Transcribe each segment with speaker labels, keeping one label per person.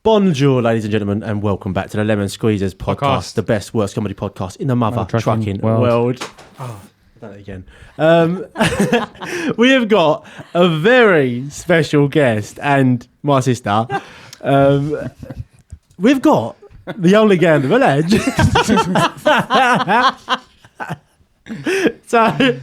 Speaker 1: Bonjour, ladies and gentlemen, and welcome back to the Lemon Squeezers podcast, the best, worst comedy podcast in the mother trucking world. Oh, I've done it again. We have got a very special guest and my sister. We've got the only guy on the village. So,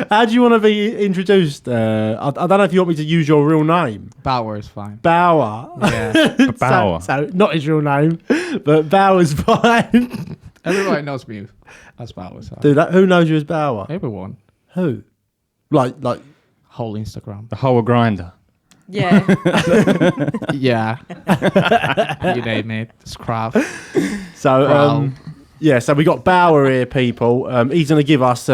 Speaker 1: how do you want to be introduced? I don't know if you want me to use your real name.
Speaker 2: Bauer is fine.
Speaker 1: Bauer.
Speaker 2: Yeah.
Speaker 1: Bauer. So, not his real name, but Bauer's fine.
Speaker 2: Everybody knows me as Bauer. So.
Speaker 1: Dude, who knows you as Bauer?
Speaker 2: Everyone.
Speaker 1: Who? Like
Speaker 2: whole Instagram.
Speaker 3: The whole grinder.
Speaker 4: Yeah.
Speaker 2: Yeah. You name it. Scrap.
Speaker 1: So, yeah, so we got Bauer here, people. He's going to give us,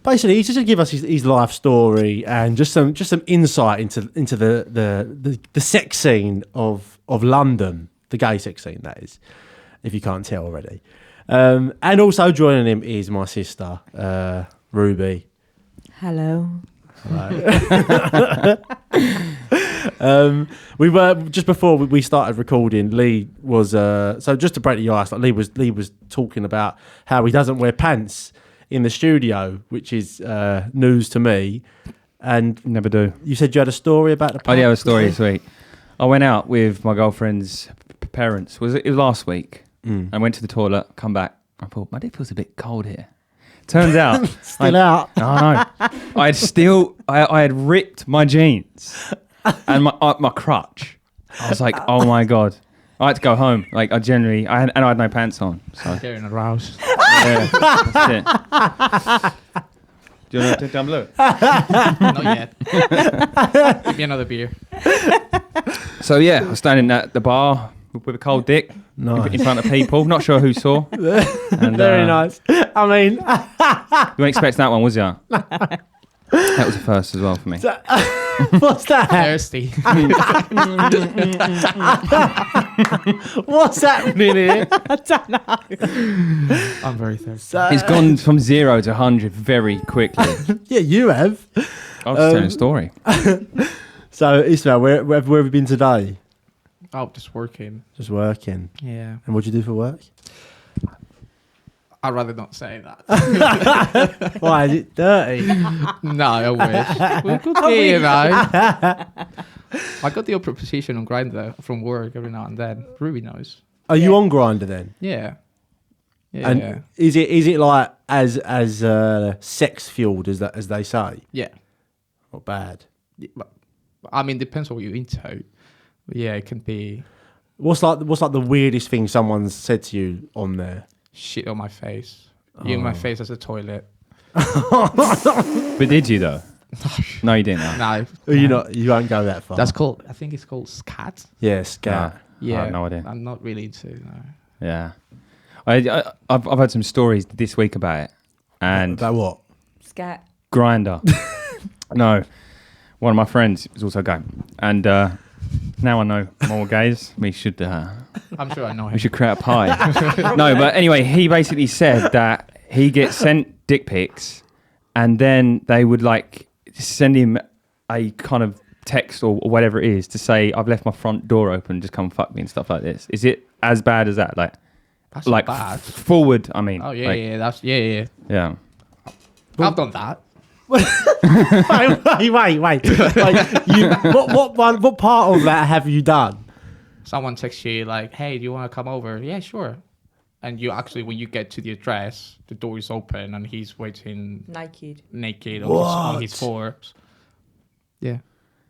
Speaker 1: basically, he's just going to give us his life story and just some insight into the sex scene of London, the gay sex scene, that is, if you can't tell already. And also joining him is my sister, Ruby.
Speaker 4: Hello.
Speaker 1: We were just before we started recording. Lee was so just to break the ice. Like Lee was talking about how he doesn't wear pants in the studio, which is news to me. And
Speaker 3: never do.
Speaker 1: You said you had a story about the pants?
Speaker 3: Oh yeah, I have a story this week. I went out with my girlfriend's parents. It was last week. I went to the toilet, come back. I thought my dick feels a bit cold here. Turns out,
Speaker 1: still out.
Speaker 3: No. I had ripped my jeans and my crutch. I was like, oh my god. I had to go home. Like I had no pants on. So
Speaker 2: Getting aroused.
Speaker 3: yeah, that's it. Do you want to down below?
Speaker 2: Not yet. Give me another beer.
Speaker 3: So yeah, I was standing at the bar with a cold dick.
Speaker 1: Nice.
Speaker 3: In front of people. Not sure who saw. And,
Speaker 1: very nice. I mean,
Speaker 3: you weren't expecting that one, was you? That was a first as well for me.
Speaker 1: What's that?
Speaker 2: Thirsty.
Speaker 1: What's happening here?
Speaker 4: I don't know.
Speaker 2: I'm very thirsty.
Speaker 3: It's gone from 0 to 100 very quickly.
Speaker 1: Yeah, you have.
Speaker 3: I was just telling a story.
Speaker 1: So, Ismail, where have you been today?
Speaker 2: Oh, just working.
Speaker 1: Just working.
Speaker 2: Yeah.
Speaker 1: And what do you do for work?
Speaker 2: I'd rather not say that.
Speaker 1: Why, is it dirty?
Speaker 2: No, I wish. We could be, you know. I got the upper position on Grindr from work every now and then. Ruby knows.
Speaker 1: Are you on Grindr then?
Speaker 2: Yeah. Yeah.
Speaker 1: And is it like as sex fueled as they say?
Speaker 2: Yeah.
Speaker 1: Not bad.
Speaker 2: Yeah, but, I mean, depends on what you're into. But yeah, it can be
Speaker 1: What's like the weirdest thing someone's said to you on there?
Speaker 2: shit on my face. You my face as a toilet.
Speaker 3: But did you though? No, you didn't.
Speaker 2: No.
Speaker 1: You won't go that far.
Speaker 2: That's called, I think it's called scat.
Speaker 1: Yeah, scat.
Speaker 2: Yeah.
Speaker 3: I have no idea.
Speaker 2: I'm not really into, no.
Speaker 3: Yeah. I've had some stories this week about it. And
Speaker 1: About what?
Speaker 4: Scat.
Speaker 3: Grinder. No. One of my friends is also gay. And now I know more gays. We should
Speaker 2: I'm sure I know him.
Speaker 3: we should create a pie. No, but anyway, he basically said that he gets sent dick pics and then they would like send him a kind of text or whatever it is to say, I've left my front door open, just come fuck me and stuff like this. Is it as bad as that?
Speaker 2: That's
Speaker 3: Like
Speaker 2: bad.
Speaker 3: forward, I mean.
Speaker 2: Oh, yeah,
Speaker 3: like,
Speaker 2: yeah. That's, yeah.
Speaker 3: Yeah.
Speaker 2: I've done that.
Speaker 1: wait. Like, what part of that have you done?
Speaker 2: Someone texts you like, hey, do you want to come over? Yeah, sure. And you actually, when you get to the address, the door is open and he's waiting
Speaker 4: Naked.
Speaker 2: on his fours. Yeah.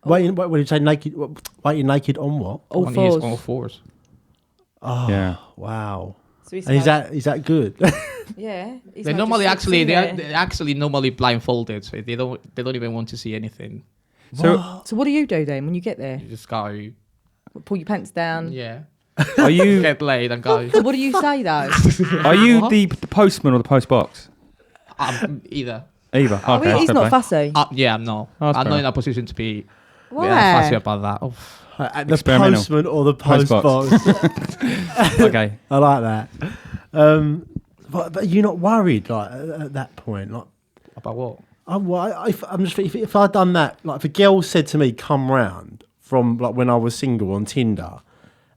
Speaker 1: Wait, when you say naked, waiting naked on what?
Speaker 4: All
Speaker 2: on
Speaker 4: fours.
Speaker 2: his all fours.
Speaker 1: Oh,
Speaker 3: Yeah.
Speaker 1: Wow.
Speaker 4: So
Speaker 1: And is that good?
Speaker 4: Yeah.
Speaker 2: They normally they're normally blindfolded, so they don't even want to see anything.
Speaker 3: So
Speaker 4: So what do you do then when you get there?
Speaker 2: You just go,
Speaker 4: Pull your pants down.
Speaker 2: yeah,
Speaker 3: are you
Speaker 2: get laid and go.
Speaker 4: What do you say though?
Speaker 3: are you the postman or the post box?
Speaker 2: Either.
Speaker 3: Either.
Speaker 4: Oh,
Speaker 3: Okay,
Speaker 4: he's
Speaker 3: fair
Speaker 4: not
Speaker 3: play.
Speaker 4: fussy.
Speaker 2: Yeah, I'm not.
Speaker 3: Oh, that's
Speaker 2: I'm
Speaker 3: fair
Speaker 2: not in
Speaker 3: enough.
Speaker 2: a position to be
Speaker 4: Why?
Speaker 2: fussy about that. Oh.
Speaker 1: The
Speaker 3: Experimental.
Speaker 1: postman or the post
Speaker 3: Post
Speaker 1: box?
Speaker 3: Okay.
Speaker 1: I like that. But you're not worried like at that point, like.
Speaker 2: About what?
Speaker 1: If I'd done that, like if a girl said to me, "Come round," from like when I was single on Tinder,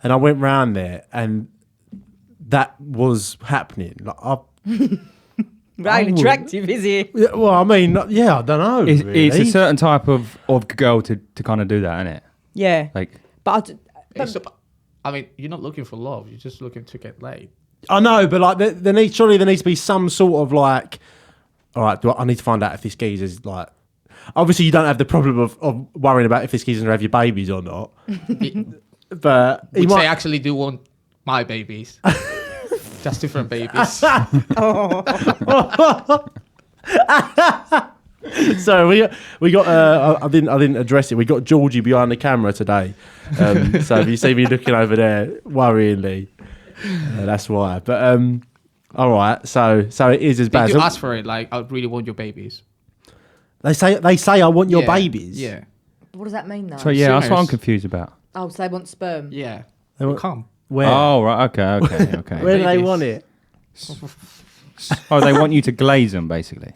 Speaker 1: and I went round there, and that was happening. Like,
Speaker 4: Right, attractive, is he?
Speaker 1: yeah, well, I mean, yeah, I don't know. Really.
Speaker 3: It's a certain type of girl to kind of do that, isn't it?
Speaker 4: Yeah.
Speaker 3: Like,
Speaker 4: But
Speaker 2: I mean, you're not looking for love. You're just looking to get laid.
Speaker 1: I know, but like, there needs to be some sort of like, all right, I need to find out if this geezer's like. Obviously, you don't have the problem of worrying about if this geezer's gonna have your babies or not. But he
Speaker 2: Which
Speaker 1: might
Speaker 2: I actually do want my babies. Just different babies.
Speaker 1: So we got I didn't address it. We got Georgie behind the camera today. So if you see me looking over there worryingly, that's why. But all right. So it is as bad.
Speaker 2: Did you
Speaker 1: So
Speaker 2: ask for it? Like, I really want your babies.
Speaker 1: they say I want your
Speaker 2: Yeah,
Speaker 1: babies.
Speaker 2: Yeah.
Speaker 4: what does that mean, though?
Speaker 3: so yeah, that's what I'm
Speaker 2: Sinners.
Speaker 3: confused about.
Speaker 4: Oh, so they want sperm.
Speaker 2: Yeah.
Speaker 1: They want-
Speaker 2: Come.
Speaker 1: Where?
Speaker 3: Oh right, okay.
Speaker 1: Where do they
Speaker 2: babies.
Speaker 1: want it?
Speaker 3: Oh, they want you to glaze them, basically.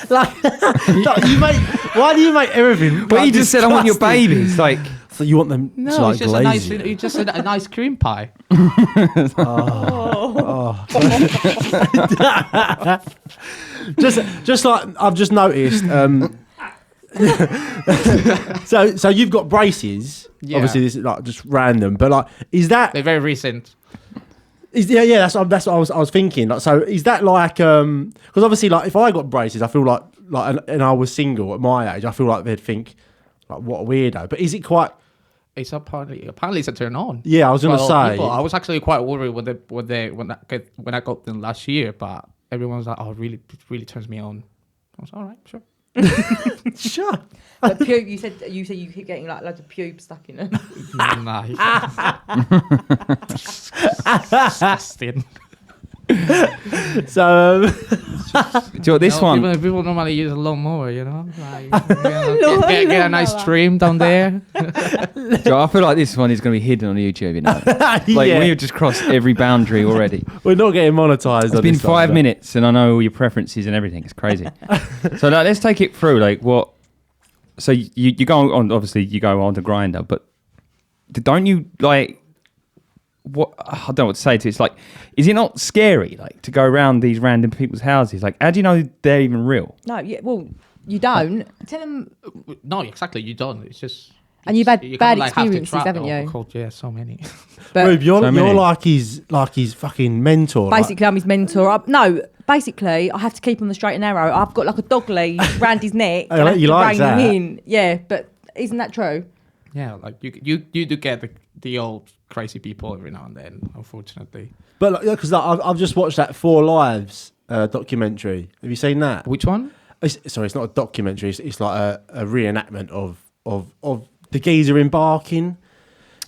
Speaker 1: Like, you make. Why do you make everything?
Speaker 3: But
Speaker 1: like,
Speaker 3: you just said I want your
Speaker 1: disgusting?
Speaker 3: babies. Like,
Speaker 1: So you want them
Speaker 2: No,
Speaker 1: to like
Speaker 2: it's just a nice.
Speaker 1: glaze you?
Speaker 2: You just said a nice cream pie.
Speaker 1: Just like I've just noticed. So you've got braces.
Speaker 2: Yeah.
Speaker 1: Obviously, this is like just random, but like, is that?
Speaker 2: They're very recent.
Speaker 1: Yeah. That's what I was thinking. Like, so is that like because obviously, like, if I got braces, I feel like and I was single at my age, I feel like they'd think like, what a weirdo. But is it quite?
Speaker 2: It's apparently it's a turn on.
Speaker 1: Yeah, I was gonna
Speaker 2: For a lot of
Speaker 1: say.
Speaker 2: people. I was actually quite worried when I got them last year, but everyone was like, "Oh, it really turns me on." I was all right, sure.
Speaker 1: Sure.
Speaker 4: But you said you keep getting like loads of pubes stuck in them.
Speaker 2: Nice. Disgusting.
Speaker 1: So
Speaker 3: do you know what, this one?
Speaker 2: People normally use a lawnmower, you know. Like, get a nice trim down there.
Speaker 3: So I feel like this one is going to be hidden on YouTube. You know, like
Speaker 1: yeah,
Speaker 3: we've just crossed every boundary already.
Speaker 1: we're not getting monetized.
Speaker 3: It's been 5 minutes, and I know all your preferences and everything. It's crazy. So like, let's take it through. Like what? So you go on. Obviously, you go on to Grindr, but don't you like? What I don't know what to say to it. It's like, is it not scary, like, to go around these random people's houses? Like, how do you know they're even real?
Speaker 4: No, yeah, well, you don't. Tell them.
Speaker 2: No, exactly. You don't. It's just.
Speaker 4: And you've had
Speaker 2: you
Speaker 4: bad
Speaker 2: kinda, like, have to
Speaker 4: experiences,
Speaker 2: try-
Speaker 4: haven't
Speaker 2: oh,
Speaker 4: you?
Speaker 2: God, yeah, so many.
Speaker 4: But
Speaker 1: Rube, you're
Speaker 3: So many.
Speaker 1: like his fucking mentor. like-
Speaker 4: basically, I'm his mentor. No, basically, I have to keep him on the straight and narrow. I've got like a dog leash round his neck.
Speaker 1: Oh,
Speaker 4: and I have
Speaker 1: you
Speaker 4: to
Speaker 1: like
Speaker 4: rein
Speaker 1: that?
Speaker 4: him in. Yeah, but isn't that true?
Speaker 2: Yeah, like you do get the old crazy people every now and then, unfortunately.
Speaker 1: But because I've just watched that 4 Lives documentary. Have you seen that?
Speaker 2: Which one?
Speaker 1: Sorry, it's not a documentary. It's like a reenactment of the geezer embarking.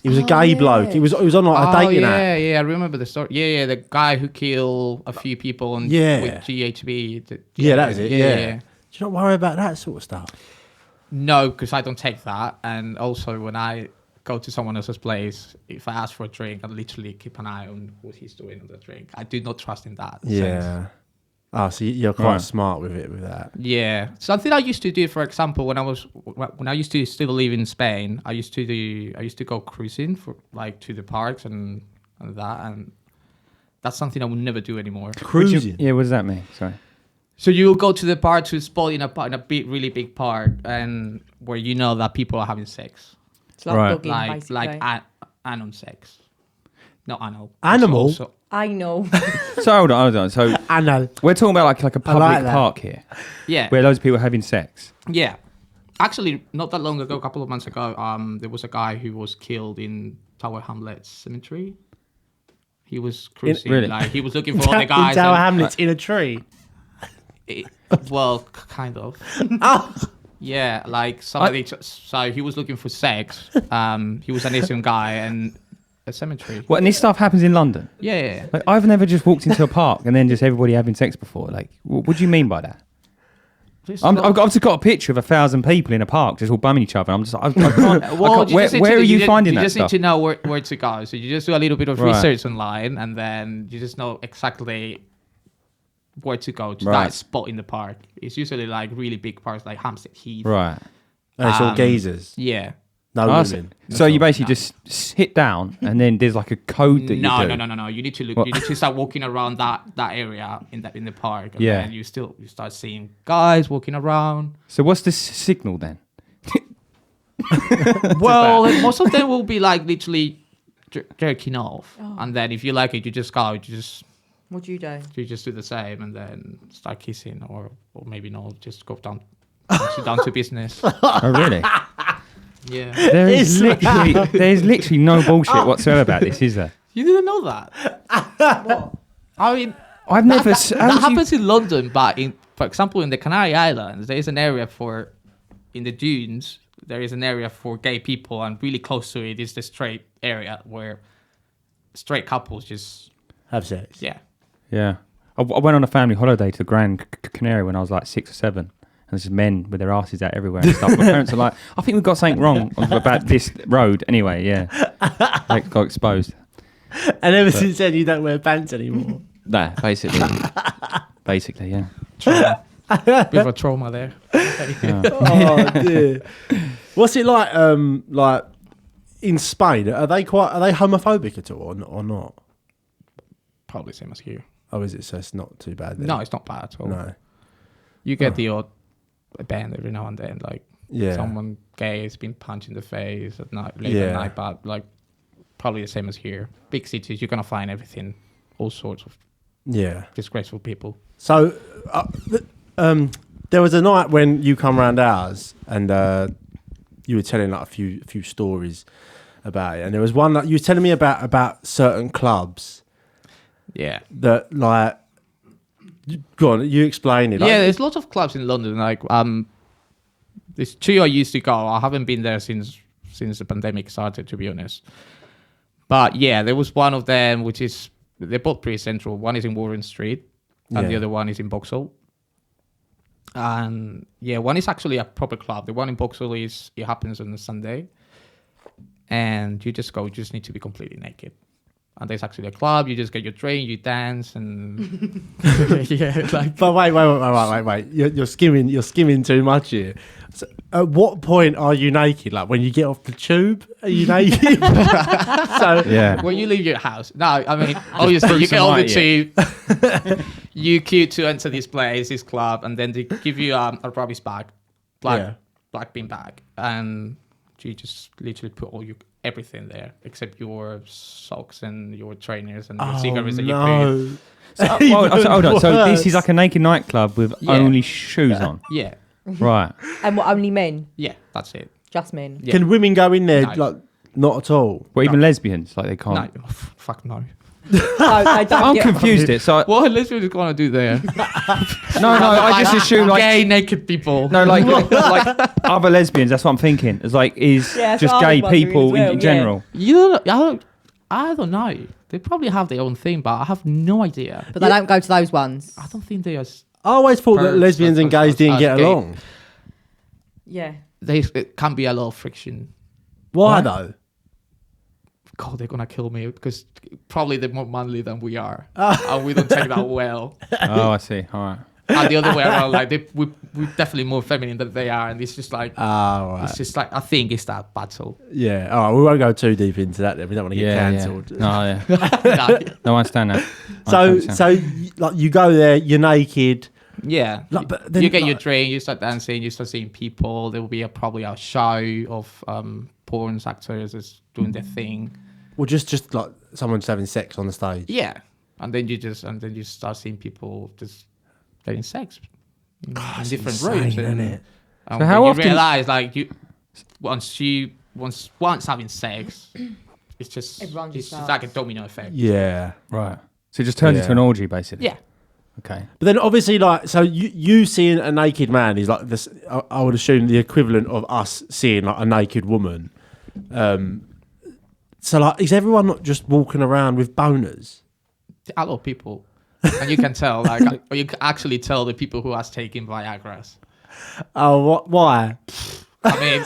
Speaker 1: He was a gay bloke. He was on like a dating app.
Speaker 2: Yeah, I remember the story. Yeah, the guy who killed a few people with GHB.
Speaker 1: Yeah, that is it. Yeah.
Speaker 2: yeah.
Speaker 1: Do you not worry about that sort of stuff?
Speaker 2: No, because I don't take that. And also, when I go to someone else's place, if I ask for a drink, I literally keep an eye on what he's doing with the drink. I do not trust in that sense.
Speaker 1: Yeah. Oh, so you're quite
Speaker 3: Right.
Speaker 1: smart with that.
Speaker 2: Yeah, something I used to do, for example, when I used to still live in Spain, I used to go cruising for like to the parks and that's something I would never do anymore.
Speaker 1: Cruising.
Speaker 3: Yeah, what does that mean? Sorry.
Speaker 2: So you go to the park to spot in a big, really big park, and where you know that people are having sex,
Speaker 4: It's like
Speaker 3: Right.
Speaker 4: dogging,
Speaker 2: like
Speaker 4: basically.
Speaker 2: anal sex, not anal.
Speaker 1: Animal?
Speaker 2: Also-
Speaker 4: I know.
Speaker 3: So hold on. So
Speaker 1: I know.
Speaker 3: we're talking about like a public
Speaker 1: like that.
Speaker 3: park here,
Speaker 2: yeah,
Speaker 3: where loads of people are having sex.
Speaker 2: yeah. Actually, not that long ago, a couple of months ago, there was a guy who was killed in Tower Hamlets Cemetery. He was cruising,
Speaker 3: really?
Speaker 2: like he was looking for all the guys.
Speaker 1: in Tower
Speaker 2: and-
Speaker 1: Hamlets in a tree.
Speaker 2: Well, kind of.
Speaker 1: Oh,
Speaker 2: Yeah, like somebody. So he was looking for sex. He was an Asian guy and a cemetery.
Speaker 3: What? And this stuff happens in London.
Speaker 2: Yeah.
Speaker 3: Like, I've never just walked into a park and then just everybody having sex before. Like, what do you mean by that? I've just got a picture of 1,000 people in a park just all bumming each other. I'm just, I can't.
Speaker 2: Well,
Speaker 3: where are you finding that
Speaker 2: You just
Speaker 3: stuff?
Speaker 2: need to know where to go. So you just do a little bit of
Speaker 3: Right.
Speaker 2: research online, and then you just know exactly where to go to
Speaker 3: Right.
Speaker 2: that spot in the park. It's usually like really big parks, like Hampstead Heath.
Speaker 3: Right.
Speaker 1: and it's all geezers.
Speaker 2: Yeah.
Speaker 1: No women.
Speaker 3: So you basically just sit down, and then there's like a code that you do.
Speaker 2: No. You need to look. You need to start walking around that area in the park. And
Speaker 3: Yeah.
Speaker 2: then you start seeing guys walking around.
Speaker 3: So what's the signal then?
Speaker 2: Well, most of them will be like literally jerking off, and then if you like it, you just go.
Speaker 4: What do?
Speaker 2: You just do the same, and then start kissing, or maybe not. Just go down to business.
Speaker 3: Oh, really?
Speaker 2: Yeah.
Speaker 3: There's literally no bullshit whatsoever about this, is there?
Speaker 2: You didn't know that? What? I mean,
Speaker 3: I've never.
Speaker 2: That happens in London, but for example, in the Canary Islands, there is an area in the dunes. There is an area for gay people, and really close to it is the straight area where straight couples just
Speaker 1: have sex.
Speaker 2: Yeah.
Speaker 3: Yeah. I went on a family holiday to the Grand Canary when I was like 6 or 7. And there's just men with their asses out everywhere and stuff. My parents are like, I think we've got something wrong about this road. Anyway, yeah. Like, got exposed.
Speaker 1: And ever since then, you don't wear pants anymore.
Speaker 3: Nah, basically. Basically, yeah.
Speaker 2: Bit of a trauma there.
Speaker 1: Oh dear. What's it like in Spain? Are they homophobic at all or not?
Speaker 2: Probably same as here.
Speaker 1: Oh, is it? So it's not too bad then?
Speaker 2: No, it's not bad at all.
Speaker 1: No.
Speaker 2: You get the odd band every now and then, like someone gay has been punched in the face at night, late at night, but like probably the same as here. Big cities, you're gonna find everything, all sorts of disgraceful people.
Speaker 1: So there was a night when you come round ours and you were telling like a few stories about it, and there was one that you were telling me about certain clubs.
Speaker 2: Yeah.
Speaker 1: That like, go on, you explain it.
Speaker 2: Yeah, there's lots of clubs in London. Like there's 2 I used to go. I haven't been there since the pandemic started, to be honest. But yeah, there was one of them which is they're both pretty central. One is in Warren Street, and the other one is in Boxall. And yeah, one is actually a proper club. The one in Boxall it happens on a Sunday, and you just go. You just need to be completely naked. And there's actually a club. You just get your drink, you dance, and yeah. Like,
Speaker 1: but wait. You're skimming too much here. So at what point are you naked? Like when you get off the tube, are you naked? So
Speaker 3: yeah.
Speaker 2: When you leave your house. No, I mean obviously you get on the tube. You queue to enter this place, this club, and then they give you a rubbish bag, black bin bag, and you just literally put everything there except your socks and your trainers and your cigarettes that you put.
Speaker 3: Hold on. So this is like a naked nightclub with only shoes on.
Speaker 2: Yeah.
Speaker 3: Right.
Speaker 4: And what, only men?
Speaker 2: Yeah, that's it.
Speaker 4: Just men.
Speaker 2: Yeah.
Speaker 1: Can women go in there?
Speaker 2: No.
Speaker 1: Like not at all.
Speaker 3: Well, even lesbians, like they can't.
Speaker 2: No, fuck no.
Speaker 4: No, they don't
Speaker 3: I'm
Speaker 4: get-
Speaker 3: confused.
Speaker 2: What are lesbians gonna do there?
Speaker 3: No, I just assume like
Speaker 2: gay naked people.
Speaker 3: no, like other lesbians. That's what I'm thinking. It's like
Speaker 4: Yeah,
Speaker 3: just
Speaker 4: so I
Speaker 3: gay
Speaker 4: was wondering
Speaker 3: people
Speaker 4: as well,
Speaker 3: in general.
Speaker 2: I don't know. They probably have their own thing, but I have no idea.
Speaker 4: But they don't go to those ones.
Speaker 2: I don't think they are.
Speaker 1: I always thought that lesbians and gays didn't get
Speaker 2: gay.
Speaker 1: along.
Speaker 4: Yeah.
Speaker 2: It can be a lot of friction.
Speaker 1: Why though?
Speaker 2: God, they're gonna kill me because probably they're more manly than we are, and we don't take that well.
Speaker 3: Oh, I see. All right.
Speaker 2: And the other way around, like we're definitely more feminine than they are, and it's just like
Speaker 1: Right.
Speaker 2: it's just like I think it's that battle.
Speaker 1: Yeah. All right. We won't go too deep into that. Then we don't want to get cancelled.
Speaker 3: Yeah. No, yeah. No, I understand that.
Speaker 1: So like you go there, you're naked.
Speaker 2: Yeah,
Speaker 1: Like, but then,
Speaker 2: you get your
Speaker 1: like-
Speaker 2: drink, you start dancing, you start seeing people. There will be probably a show of porn actors that's doing their thing.
Speaker 1: Well, just like someone's having sex on the stage.
Speaker 2: Yeah, and then you start seeing people just having sex in different
Speaker 1: insane,
Speaker 2: rooms,
Speaker 1: isn't it?
Speaker 2: And
Speaker 3: So how
Speaker 2: when
Speaker 3: often-
Speaker 2: you realize like once having sex, it's just
Speaker 4: Everyone just
Speaker 2: it's just
Speaker 4: starts.
Speaker 2: like a domino effect.
Speaker 1: Yeah.
Speaker 3: Right. So it just turns into an orgy, basically.
Speaker 2: Yeah.
Speaker 3: Okay.
Speaker 1: But then obviously, like, so you seeing a naked man is like this. I would assume the equivalent of us seeing like a naked woman. So like, is everyone not just walking around with boners?
Speaker 2: A lot of people, and you can tell, like, or you can actually tell the people who has taken Viagra's.
Speaker 1: Oh, why?
Speaker 2: I mean,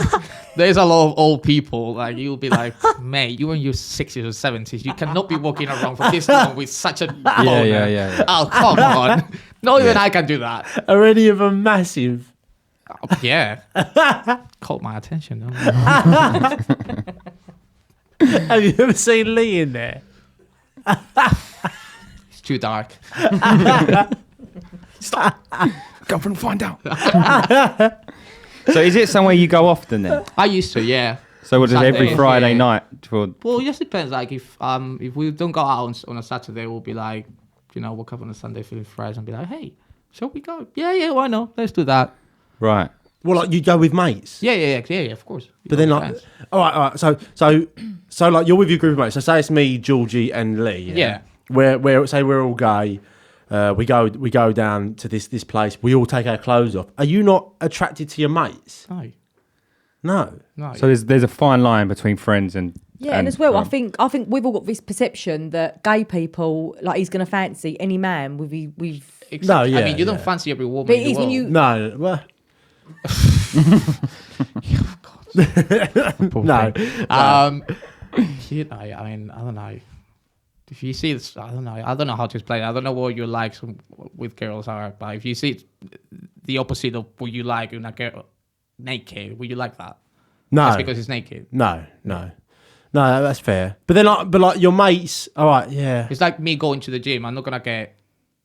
Speaker 2: there's a lot of old people. Like, you'll be like, mate, you in your 60s or 70s, you cannot be walking around for this long with such a boner.
Speaker 3: Yeah.
Speaker 2: Oh, come on. Not even I can do that.
Speaker 1: Are any of them massive?
Speaker 2: Yeah. Caught my attention.
Speaker 1: Have you ever seen Lee in there?
Speaker 2: It's too dark.
Speaker 3: Go and find out. So is it somewhere you go often then?
Speaker 2: I used to, yeah.
Speaker 3: So what is every
Speaker 2: Saturday,
Speaker 3: Friday
Speaker 2: yeah.
Speaker 3: night? For
Speaker 2: Well, it just depends. Like if we don't go out on a Saturday, we'll be like, wake up on a Sunday feeling fresh and be like, hey, shall we go? Yeah, why not? Let's do that.
Speaker 3: right.
Speaker 1: Well, like you go with mates.
Speaker 2: Yeah, of course.
Speaker 1: But then, like, all right. So, like, you're with your group of mates. So, say it's me, Georgie, and Lee.
Speaker 2: Yeah.
Speaker 1: We're say we're all gay. We go down to this place. We all take our clothes off. Are you not attracted to your mates?
Speaker 2: No.
Speaker 1: No.
Speaker 3: So there's a fine line between friends and
Speaker 4: And as well, I think we've all got this perception that gay people, like, he's going to fancy any man with.
Speaker 1: No, yeah,
Speaker 2: I mean, you don't
Speaker 1: yeah.
Speaker 2: fancy every woman.
Speaker 4: But
Speaker 2: in
Speaker 4: it
Speaker 2: the
Speaker 4: is when
Speaker 2: world.
Speaker 4: you.
Speaker 1: No. Well, no.
Speaker 2: I mean, I don't know. If you see this, I don't know how to explain it. I don't know what your likes with girls are, but if you see the opposite of what you like in a girl naked, would you like that?
Speaker 1: No.
Speaker 2: That's because it's naked.
Speaker 1: No, that's fair. But then, like your mates. All right, yeah.
Speaker 2: It's like me going to the gym. I'm not gonna get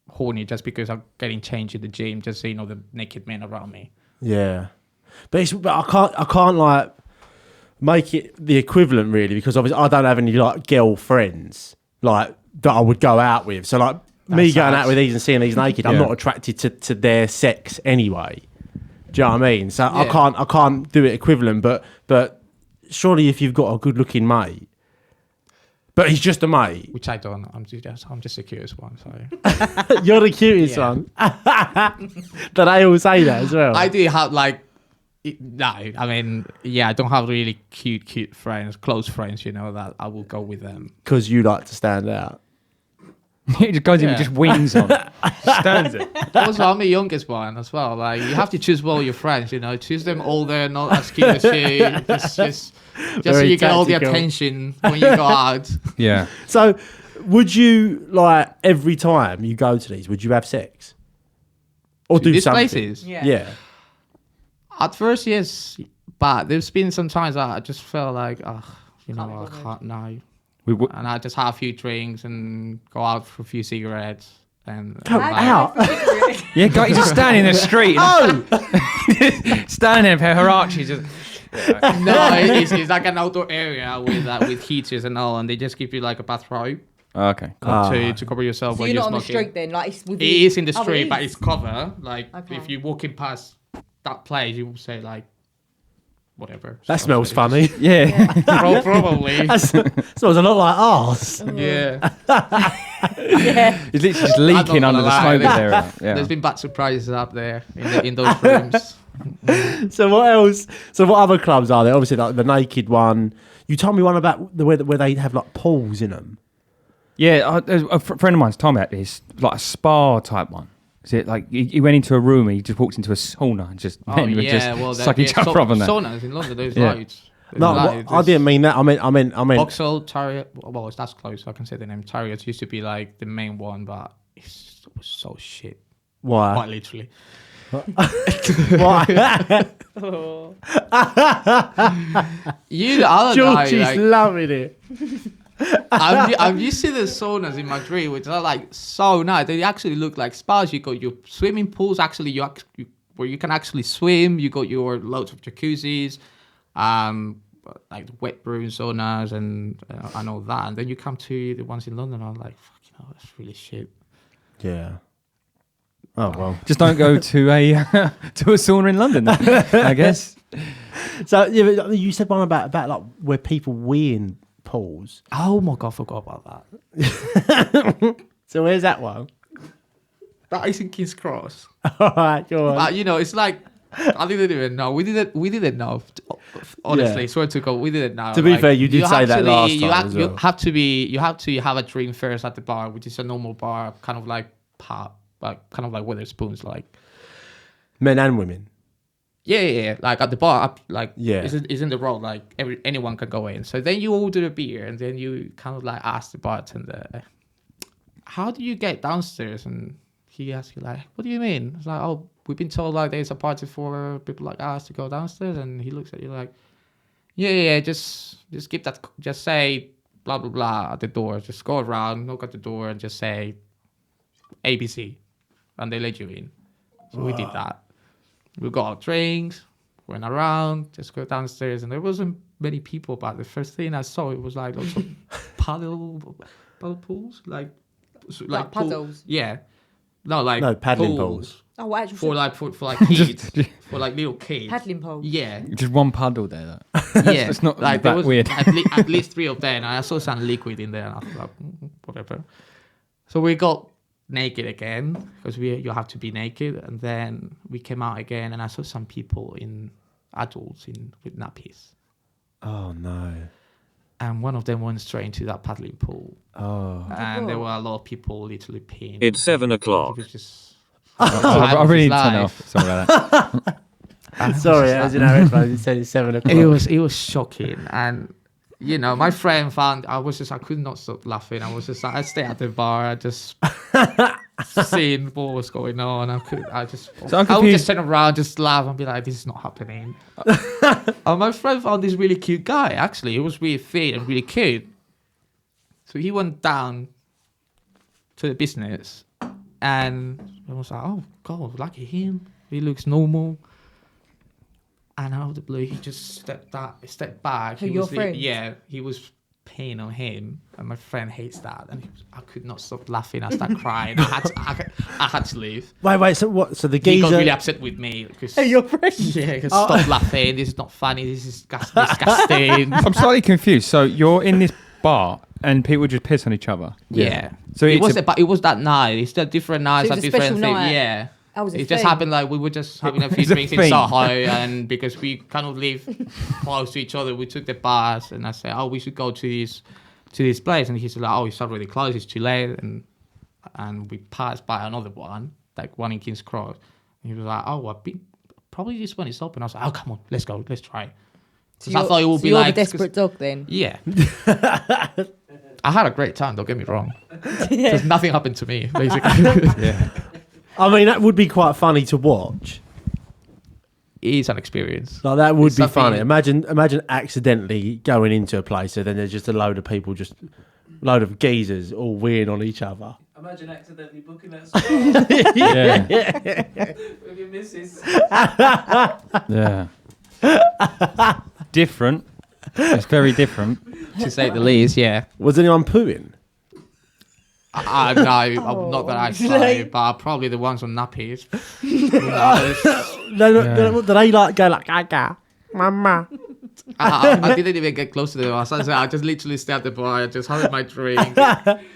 Speaker 2: horny just because I'm getting changed in the gym, just so the naked men around me.
Speaker 1: Yeah, but I can't like make it the equivalent really, because obviously I don't have any like girlfriends like that I would go out with. So like me going out with these and seeing these naked, I'm not attracted to their sex anyway. Do you know what I mean? So
Speaker 2: Yeah.
Speaker 1: I can't do it equivalent. But surely if you've got a good looking mate, but he's just a mate.
Speaker 2: Which I don't. I'm just the cutest one. So
Speaker 1: You're the cutest
Speaker 2: Yeah.
Speaker 1: one. But they all say that as well.
Speaker 2: I do have like. No, I mean, I don't have really cute friends, close friends, that I will go with them.
Speaker 1: Because you like to stand out.
Speaker 3: he just goes in and
Speaker 2: Yeah.
Speaker 3: just wings on it. Stands it.
Speaker 2: Also, I'm the youngest one as well. Like, you have to choose well your friends, choose them older, not as cute as you. Just so
Speaker 1: Very
Speaker 2: you get all the
Speaker 1: tactical.
Speaker 2: attention when you go out.
Speaker 3: Yeah.
Speaker 1: So, would you like every time you go to these? Would you have sex or do
Speaker 2: These
Speaker 1: something?
Speaker 2: places.
Speaker 1: Yeah.
Speaker 2: At first, yes, but there's been some times I just felt like, I can't now. And I just have a few drinks and go out for a few cigarettes. And
Speaker 1: Go out.
Speaker 3: Yeah, guy, he's just standing in the street. Standing there with her arches just.
Speaker 2: no, it's like an outdoor area with heaters and all, and they just give you like a bathrobe
Speaker 3: Okay.
Speaker 2: to cover yourself
Speaker 4: So
Speaker 2: when
Speaker 4: you're
Speaker 2: you're
Speaker 4: not on the
Speaker 2: smoking.
Speaker 4: street then, like it's with
Speaker 2: It
Speaker 4: you.
Speaker 2: is in the
Speaker 4: Oh,
Speaker 2: street,
Speaker 4: it
Speaker 2: but
Speaker 4: is?
Speaker 2: it's cover. Like
Speaker 4: Okay.
Speaker 2: if you're walking past that place, you will say like, whatever.
Speaker 1: That
Speaker 2: So
Speaker 1: smells
Speaker 2: it's
Speaker 1: funny.
Speaker 3: Yeah.
Speaker 2: Probably.
Speaker 1: That smells a lot like arse.
Speaker 2: Yeah.
Speaker 3: It's literally just leaking
Speaker 2: I'm
Speaker 3: under
Speaker 2: not
Speaker 3: the
Speaker 2: gonna
Speaker 3: smoke
Speaker 2: lie.
Speaker 3: area. Yeah.
Speaker 2: There's been bad surprises up there in those rooms.
Speaker 1: So what else? So what other clubs are there? Obviously, like the naked one. You told me one about where they have like pools in them.
Speaker 3: Yeah, a friend of mine's told me about this, like a spa type one. Is it like he went into a room and he just walked into a sauna and just men would just suck each other up on that.
Speaker 2: Saunas in London, there's
Speaker 3: Yeah.
Speaker 2: loads.
Speaker 1: No, I didn't mean that. I meant.
Speaker 2: Boxall, Chariot. Well, that's close. I can say the name. Chariot used to be like the main one, but it was so shit.
Speaker 1: Why?
Speaker 2: Quite literally.
Speaker 1: Why?
Speaker 2: You the other guy,
Speaker 1: Georgie's
Speaker 2: like,
Speaker 1: loving it.
Speaker 2: I'm used to the saunas in Madrid, which are like so nice. They actually look like spas. You got your swimming pools, actually, where you can actually swim. You got your loads of jacuzzis, like the wet room saunas and all that. And then you come to the ones in London. I'm like, fucking hell, that's really shit.
Speaker 1: Yeah. Oh well.
Speaker 3: Just don't go to a sauna in London, then, I guess.
Speaker 1: So yeah, but you said one about like where people wee in pools.
Speaker 2: Oh my god, I forgot about that.
Speaker 1: So where's that one?
Speaker 2: That is in King's Cross.
Speaker 1: All right, go on.
Speaker 2: But it's like I didn't even know. We didn't know. Honestly,
Speaker 1: Yeah.
Speaker 2: swear to God, we didn't know.
Speaker 1: To be fair, you did say
Speaker 2: have
Speaker 1: that
Speaker 2: to
Speaker 1: last
Speaker 2: you
Speaker 1: time
Speaker 2: have,
Speaker 1: as
Speaker 2: you
Speaker 1: well.
Speaker 2: have to have a drink first at the bar, which is a normal bar, kind of like pub, like kind of like Wetherspoons, like.
Speaker 1: Men and women.
Speaker 2: Yeah. Like at the bar, like
Speaker 1: Yeah.
Speaker 2: is in the road. Like anyone can go in. So then you order a beer, and then you kind of like ask the bartender, "How do you get downstairs?" And he asks you like, "What do you mean?" It's like, "Oh, we've been told like there's a party for people like us to go downstairs, and he looks at you like, yeah, just keep that, just say blah blah blah at the door, just go around, knock at the door, and just say ABC, and they let you in. So we did that. We got our drinks, went around, just go downstairs, and there wasn't many people. But the first thing I saw, it was like lots of paddle pools, like
Speaker 4: paddles.
Speaker 2: Yeah, no
Speaker 1: paddling pools.
Speaker 4: Oh, actually,
Speaker 2: for like kids, for like little kids.
Speaker 4: paddling poles.
Speaker 2: Yeah,
Speaker 3: Just one puddle there. Though.
Speaker 2: yeah.
Speaker 3: It's not
Speaker 2: like
Speaker 3: that
Speaker 2: there was
Speaker 3: weird.
Speaker 2: at least 3 of them. And I saw some liquid in there, and I was like, whatever. So we got naked again because you have to be naked, and then we came out again, and I saw some people adults with nappies,
Speaker 1: Oh no.
Speaker 2: and one of them went straight into that paddling pool,
Speaker 1: Oh.
Speaker 2: and there were a lot of people literally peeing.
Speaker 5: It's 7 o'clock.
Speaker 2: It was just.
Speaker 3: I really need to turn it off. Sorry about that.
Speaker 1: Sorry, as in our headphones, it said it's 7 o'clock.
Speaker 2: It was shocking, and my friend found I could not stop laughing. I was just like, I stayed at the bar, I just seeing what was going on. I would just turn around, just laugh, and be like, this is not happening. And my friend found this really cute guy. Actually, he was really fit and really cute. So he went down to the business, and I was like, oh God, lucky him. He looks normal. And out of the blue, he just stepped back.
Speaker 4: Who, your friend?
Speaker 2: Yeah, he was peeing on him, and my friend hates that. And I could not stop laughing. I started crying. I had to leave.
Speaker 1: Wait. So what? So the
Speaker 2: He
Speaker 1: geezer.
Speaker 2: got really upset with me because
Speaker 4: Hey, your friend.
Speaker 2: yeah, because stop laughing. This is not funny. This is disgusting.
Speaker 3: I'm slightly confused. So you're in this bar and people just piss on each other.
Speaker 2: Yeah.
Speaker 3: So
Speaker 2: it
Speaker 3: it's
Speaker 2: was that night. It's a different night.
Speaker 4: So it
Speaker 2: It's
Speaker 4: was
Speaker 2: a
Speaker 4: a
Speaker 2: different
Speaker 4: special
Speaker 2: thing.
Speaker 4: night.
Speaker 2: Yeah.
Speaker 4: That was a
Speaker 2: It just
Speaker 4: thing.
Speaker 2: happened like we were just having a few
Speaker 3: It's a
Speaker 2: drinks in
Speaker 3: thing.
Speaker 2: Soho, and because we kind of live close to each other, we took the bus, and I said, "Oh, we should go to this place," and he said, like, "Oh, it's already closed. It's too late." And we passed by another one, like one in King's Cross. And he was like, "Oh, probably this one is open." I was like, "Oh, come on, let's go, let's try."
Speaker 4: So
Speaker 2: I thought it would be
Speaker 4: you're
Speaker 2: like
Speaker 4: the desperate dog then.
Speaker 2: yeah. I had a great time. Don't get me wrong. Because nothing happened to me, basically.
Speaker 3: yeah.
Speaker 1: I mean, that would be quite funny to watch.
Speaker 2: It is an experience.
Speaker 1: Like that would
Speaker 2: It's
Speaker 1: be
Speaker 2: something-
Speaker 1: funny. Imagine accidentally going into a place and then there's just a load of people, just load of geezers all weird on each other.
Speaker 6: Imagine accidentally booking that spot
Speaker 3: Yeah.
Speaker 6: with your missus.
Speaker 3: Yeah. Different. It's very different.
Speaker 2: To say the least, yeah.
Speaker 1: Was anyone pooing?
Speaker 2: No, I'm not that I say, but probably the ones on nappies. Who knows?
Speaker 1: Do they like go like gaga, mama?
Speaker 2: I didn't even get close to them. I just literally stayed at the bar, just having my drink,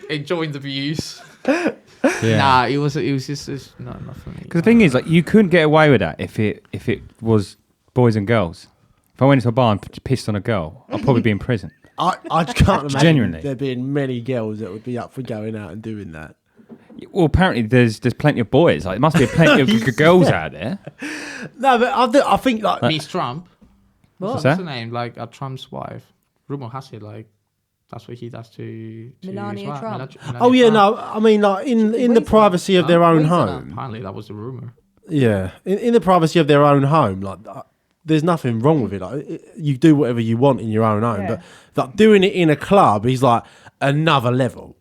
Speaker 2: enjoying the views.
Speaker 3: Yeah.
Speaker 2: Nah, it was just not for me.
Speaker 3: Because the thing is, like, you couldn't get away with that if it was boys and girls. If I went into a bar and pissed on a girl, I'd probably be in prison.
Speaker 1: I can't imagine
Speaker 3: Genuinely.
Speaker 1: there being many girls that would be up for going out and doing that.
Speaker 3: Well, apparently there's plenty of boys. Like, there must be plenty of girls out there.
Speaker 1: No, but I think like
Speaker 2: Miss Trump.
Speaker 3: What's
Speaker 2: What's
Speaker 3: that?
Speaker 2: her name? Like Trump's wife. Rumor has it, like that's what he does to
Speaker 4: Melania
Speaker 2: his wife.
Speaker 4: Trump.
Speaker 2: Melania
Speaker 1: oh yeah,
Speaker 2: Trump.
Speaker 1: no, I mean like in the
Speaker 4: Windsor.
Speaker 1: privacy of their own
Speaker 4: Windsor.
Speaker 1: home.
Speaker 2: Apparently, that was the rumor.
Speaker 1: Yeah, in the privacy of their own home, like there's nothing wrong with it. Like you do whatever you want in your own home,
Speaker 4: Yeah.
Speaker 1: but like doing it in a club is like another level.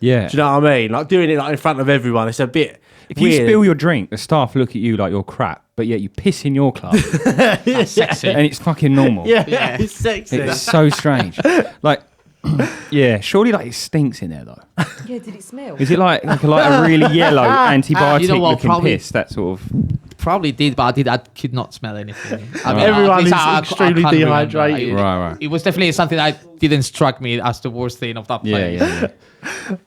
Speaker 3: Yeah.
Speaker 1: Do you know what I mean? Like doing it like in front of everyone, it's a bit.
Speaker 3: If you
Speaker 1: weird.
Speaker 3: spill your drink, the staff look at you like you're crap, but yet you piss in your club
Speaker 2: That's sexy.
Speaker 3: and it's fucking normal.
Speaker 1: yeah,
Speaker 2: Yeah.
Speaker 1: it's sexy.
Speaker 3: It's so strange. Like, yeah, surely like it stinks in there though.
Speaker 4: Yeah, did it smell?
Speaker 3: Is it like a really yellow antibiotic
Speaker 2: You know what,
Speaker 3: looking
Speaker 2: probably-
Speaker 3: piss? That sort of.
Speaker 2: Probably did, but I could not smell anything. I mean,
Speaker 1: Everyone
Speaker 2: at least
Speaker 1: is extremely
Speaker 2: can't remember.
Speaker 1: dehydrated.
Speaker 3: Right.
Speaker 2: It was definitely something that didn't strike me as the worst thing of that place.
Speaker 3: Yeah.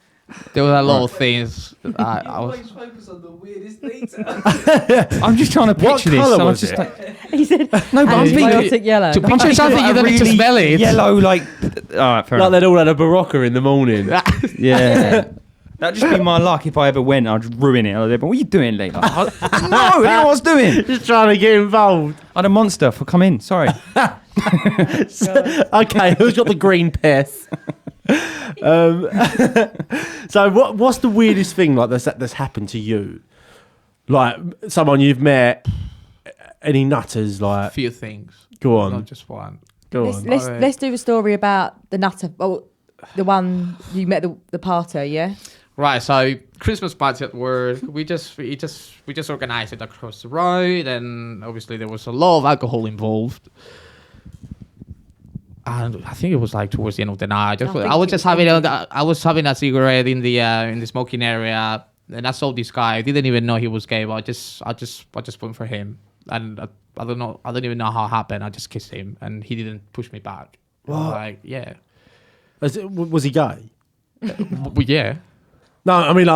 Speaker 2: There were a lot of things. That I was.
Speaker 6: Always focus on the weirdest detail.
Speaker 3: I'm just trying to
Speaker 1: What
Speaker 3: picture this.
Speaker 1: colour
Speaker 3: So I'm
Speaker 1: was
Speaker 3: just
Speaker 1: it?
Speaker 3: like,
Speaker 4: He said,
Speaker 3: no, but I'm thinking.
Speaker 4: antibiotic yellow.
Speaker 2: To picture something you don't need to smell it.
Speaker 3: Yellow, like. All right, fair
Speaker 1: Like
Speaker 3: enough.
Speaker 1: they'd all had a Barocca in the morning.
Speaker 3: Yeah. That'd just be my luck if I ever went. I'd just ruin it. I'd be, but what are you doing, Lee? Like, no, I didn't know what I was doing.
Speaker 1: Just trying to get involved.
Speaker 3: I had a monster for come in. Sorry.
Speaker 1: Okay, who's got the green piss? So what's the weirdest thing like that's happened to you? Like someone you've met, any nutters?
Speaker 2: A
Speaker 1: Like,
Speaker 2: few things.
Speaker 1: go on,
Speaker 2: Not just one.
Speaker 1: go
Speaker 4: Let's,
Speaker 1: on.
Speaker 4: let's,
Speaker 2: Alright.
Speaker 4: let's do a story about the nutter. Oh, the one you met at the party, yeah?
Speaker 2: Right, so Christmas party at work, we just organized it across the road, and obviously there was a lot of alcohol involved. And I think it was like towards the end of the night. I was having a cigarette in the smoking area, and I saw this guy. I didn't even know he was gay, but I just went for him, and I don't even know how it happened. I just kissed him, and he didn't push me back. Like, yeah,
Speaker 1: Was he gay?
Speaker 2: yeah.
Speaker 1: No, I mean,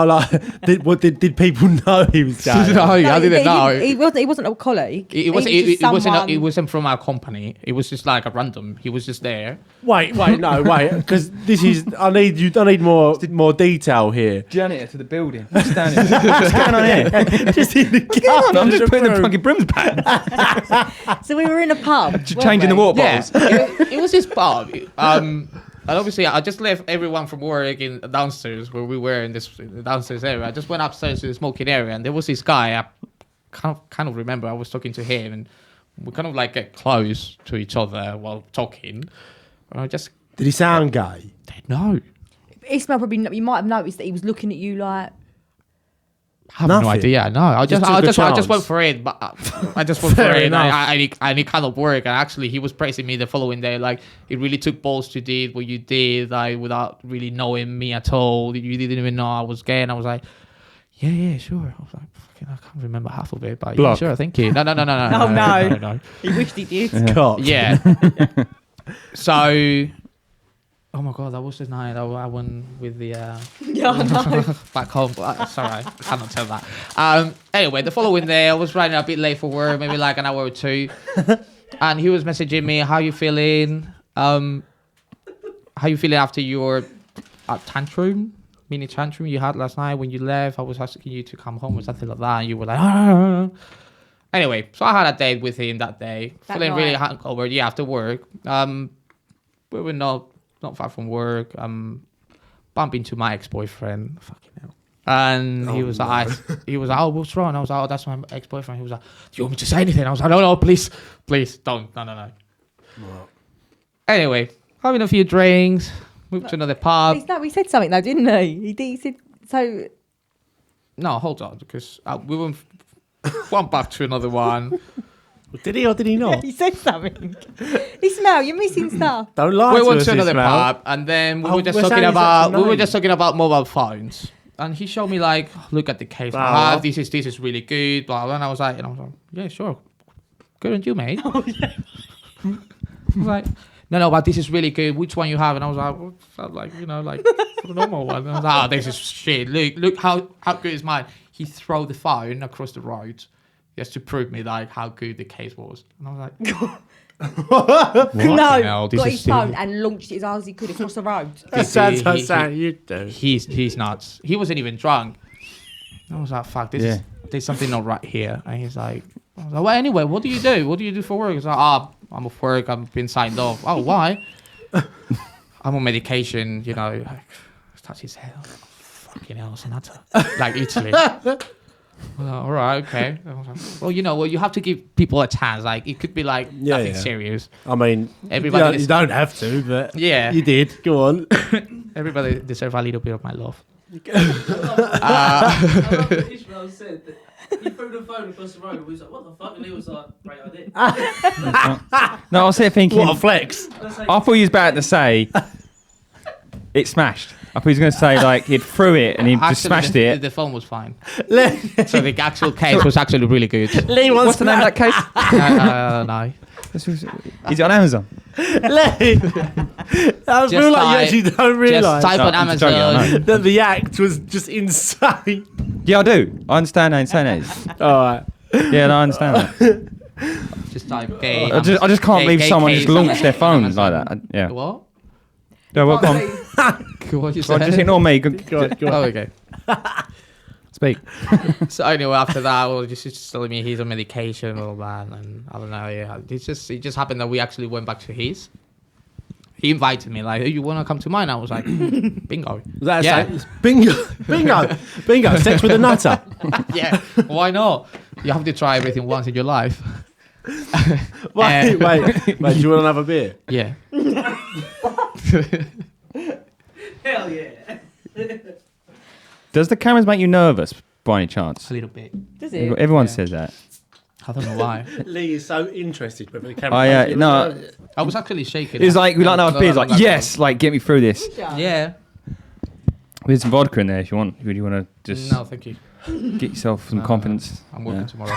Speaker 1: did people know he was gay?
Speaker 2: No, I didn't know.
Speaker 4: He wasn't a colleague.
Speaker 2: It wasn't from our company. It was just like a random. He was just there.
Speaker 1: Wait, because this is. I need more detail here.
Speaker 3: Janitor to the building. What's going on here?
Speaker 1: Just in the gun.
Speaker 3: I'm just putting the fucking brooms back.
Speaker 4: So we were in a pub.
Speaker 3: Changing the water bottles.
Speaker 2: It was this pub. And obviously, I just left everyone from work in downstairs where we were in this downstairs area. I just went upstairs to the smoking area, and there was this guy. I kind of remember I was talking to him, and we kind of like get close to each other while talking. And I just
Speaker 1: Did he sound gay?
Speaker 2: no.
Speaker 4: Ismail you might have noticed that he was looking at you like.
Speaker 2: I have no
Speaker 1: Nothing.
Speaker 2: idea. No, I
Speaker 1: Just
Speaker 2: just
Speaker 1: took a
Speaker 2: I just
Speaker 1: chance.
Speaker 2: went for it, but I just went for
Speaker 1: Fair
Speaker 2: it.
Speaker 1: enough.
Speaker 2: And it kind of worked. And actually, he was praising me the following day. Like, it really took balls to do what you did, like without really knowing me at all. You didn't even know I was gay, and I was like, yeah, sure. I was like, fucking, I can't remember half of it, but yeah,
Speaker 1: Block.
Speaker 2: sure, thank you. No.
Speaker 4: Oh, no.
Speaker 2: no.
Speaker 4: He wished he did.
Speaker 1: Cock.
Speaker 2: Yeah. So. Oh my god, that was the night I went with the
Speaker 4: Yeah, I know.
Speaker 2: back home. Sorry, I cannot tell that. Anyway, the following day I was running a bit late for work, maybe like an hour or two, and he was messaging me, "How you feeling? How you feeling after your mini tantrum you had last night when you left? I was asking you to come home or something like that, and you were like, ah. Anyway, so I had a date with him that day, feeling really hungover. Yeah, after work. We were not far from work. Bumped into my ex-boyfriend. Fucking hell. And he was like, oh, what's wrong? I was like, oh, that's my ex-boyfriend. He was like, do you want me to say anything? I was like, no, please, don't. No. Anyway, having a few drinks, moved to another pub.
Speaker 4: He said something though, didn't he? He said so.
Speaker 2: No, hold on, because we went one back to another one.
Speaker 1: Did he or did he not?
Speaker 4: He said something. Ismail, you're missing stuff.
Speaker 1: Don't lie
Speaker 2: We
Speaker 1: to
Speaker 2: went
Speaker 1: us,
Speaker 2: to another
Speaker 1: Ismail.
Speaker 2: pub, and then we were just
Speaker 1: we're
Speaker 2: talking
Speaker 1: saying
Speaker 2: about
Speaker 1: exactly
Speaker 2: mobile phones. And he showed me like, look at the case.
Speaker 1: Wow.
Speaker 2: This is really good. Blah blah. And I was like, yeah, sure, good on you, mate. I was like, no, but this is really good. Which one you have? And I was like, well, felt like the normal one. And I was like, oh, this is shit. Look how good is mine. He threw the phone across the road just to prove me like how good the case was. And I was like,
Speaker 4: No,
Speaker 2: hell, this
Speaker 4: got
Speaker 2: is
Speaker 4: his phone
Speaker 2: serious.
Speaker 4: and launched it as hard as he could across the road.
Speaker 1: That sounds like something you do.
Speaker 2: He's nuts. He wasn't even drunk. I was like, fuck, there's something not right here. And he's like, I was like, well, anyway, what do you do? What do you do for work? He's like, I'm off work. I've been signed off. Oh, why? I'm on medication, like, touch his head. I was like, fucking hell, it's a nutter. Like, literally. I was like, all right, okay. I was like, well, you have to give people a chance. Like, it could be like nothing serious.
Speaker 1: I mean,
Speaker 2: Everybody
Speaker 1: you don't have to, but
Speaker 2: Yeah.
Speaker 1: you did. Go on.
Speaker 2: Everybody deserves a little bit of my love.
Speaker 6: I love what Ishmael said that he threw the phone across the road and we was like, what the fuck? And he was like, great idea.
Speaker 3: No, I was there thinking.
Speaker 1: What a flex.
Speaker 6: That's like,
Speaker 3: I thought he was about to say it smashed. I thought he was going to say like he'd threw it and he just smashed it.
Speaker 2: The phone was fine.
Speaker 1: Lee
Speaker 2: So the actual case was actually really good.
Speaker 3: What's the name of that case?
Speaker 2: No.
Speaker 3: Is it on Amazon?
Speaker 1: Lee. I feel like you actually don't realise
Speaker 2: Just type
Speaker 3: No,
Speaker 2: on
Speaker 3: I'm just joking, I
Speaker 2: Amazon.
Speaker 1: that the act was just insane.
Speaker 3: Yeah, I do. I understand how insane it is.
Speaker 1: All right.
Speaker 3: Yeah, no, I understand that.
Speaker 2: Just type gay.
Speaker 3: I just can't believe
Speaker 2: gay
Speaker 3: someone
Speaker 2: case
Speaker 3: just launched their
Speaker 2: on
Speaker 3: phone
Speaker 2: Amazon.
Speaker 3: like that. Yeah.
Speaker 2: What?
Speaker 3: No, well, come on.
Speaker 2: What you
Speaker 3: Well,
Speaker 2: said?
Speaker 3: just ignore me.
Speaker 1: Go on.
Speaker 2: Oh, okay.
Speaker 3: Speak.
Speaker 2: So anyway, after that, just telling me he's on medication and all that, and I don't know. Yeah, it just happened that we actually went back to his. He invited me like, hey, you want to come to mine? I was like, bingo.
Speaker 1: Was that
Speaker 2: Yeah.
Speaker 1: bingo. Bingo. Sex with a nutter.
Speaker 2: Yeah, why not? You have to try everything once in your life.
Speaker 1: Wait. Do you want another beer?
Speaker 2: Yeah.
Speaker 6: Hell yeah.
Speaker 3: Does the cameras make you nervous by any chance?
Speaker 2: A little bit.
Speaker 4: Does it?
Speaker 3: Everyone
Speaker 2: Yeah.
Speaker 3: says that.
Speaker 2: I don't know why.
Speaker 1: Lee is so interested with the camera.
Speaker 3: Oh yeah, no.
Speaker 2: I was actually shaking.
Speaker 3: It was like we like another beer. Like
Speaker 2: Like-
Speaker 3: yes, like get me through this.
Speaker 2: Yeah.
Speaker 3: There's some vodka in there if you want. If you want to just
Speaker 2: No, thank you.
Speaker 3: get yourself some
Speaker 2: No,
Speaker 3: confidence.
Speaker 2: I'm working
Speaker 3: Yeah.
Speaker 2: tomorrow.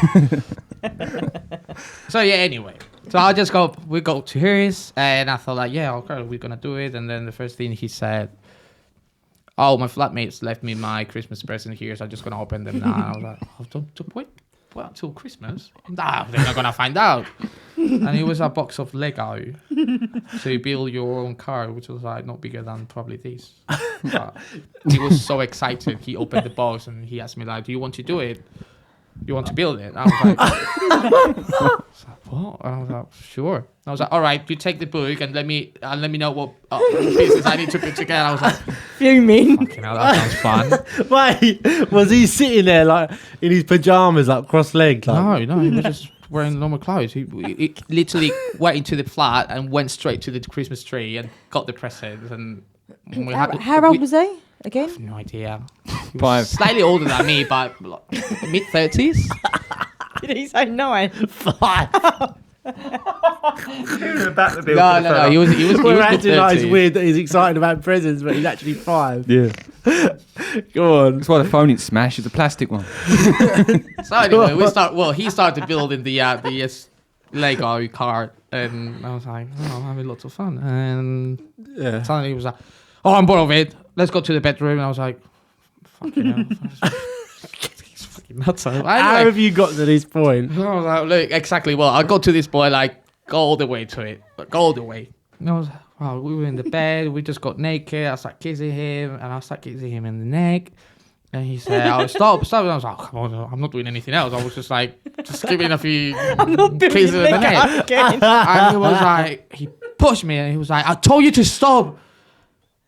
Speaker 2: So yeah, anyway. So we go to his, and I thought like, yeah, okay, we're gonna do it. And then the first thing he said, oh, my flatmates left me my Christmas present here, so I'm just gonna open them now. And I was like, oh, don't wait until Christmas. Nah, they're not gonna find out. And it was a box of Lego. So you build your own car, which was like not bigger than probably this. But he was so excited. He opened the box and he asked me like, do you want to do it? You want to build it? And I was like, what? And I was like, sure. And I was like, all right, you take the book and let me know what pieces I need to put together. I was like,
Speaker 4: Fuming.
Speaker 2: fucking hell, that sounds fun.
Speaker 1: Wait, was he sitting there like in his pajamas, like cross-legged? Like,
Speaker 2: No, he was just wearing normal clothes. He literally went into the flat and went straight to the Christmas tree and got the presents. And we
Speaker 4: How old was he
Speaker 2: I
Speaker 4: again?
Speaker 2: have no idea. He was
Speaker 3: 5.
Speaker 2: slightly older than me, but mid-30s.
Speaker 4: Did he say 9?
Speaker 1: 5.
Speaker 2: No. He was
Speaker 1: We're acting like it's
Speaker 2: mid-30s.
Speaker 1: weird that he's excited about presents, but he's actually 5.
Speaker 3: Yeah.
Speaker 1: Go on.
Speaker 3: That's why the phone didn't smash. It's a plastic one.
Speaker 2: So anyway, he started building the Lego cart, and I was like, oh, I'm having lots of fun. And
Speaker 1: Yeah.
Speaker 2: suddenly he was like, oh, I'm bored of it. Let's go to the bedroom. And I was like, fucking hell. He's fucking nuts.
Speaker 1: How
Speaker 2: Anyway,
Speaker 1: have you got to this point?
Speaker 2: I was like, look, exactly. Well, I got to this point, like, go all the way to it. Go all the way. And I was like, wow, we were in the bed. We just got naked. I started kissing him, and I started kissing him in the neck. And he said, oh, stop. And I was like, oh, come on, I'm not doing anything else. I was just like, just giving a few kisses in the neck. And he was like, he pushed me, and he was like, I told you to stop.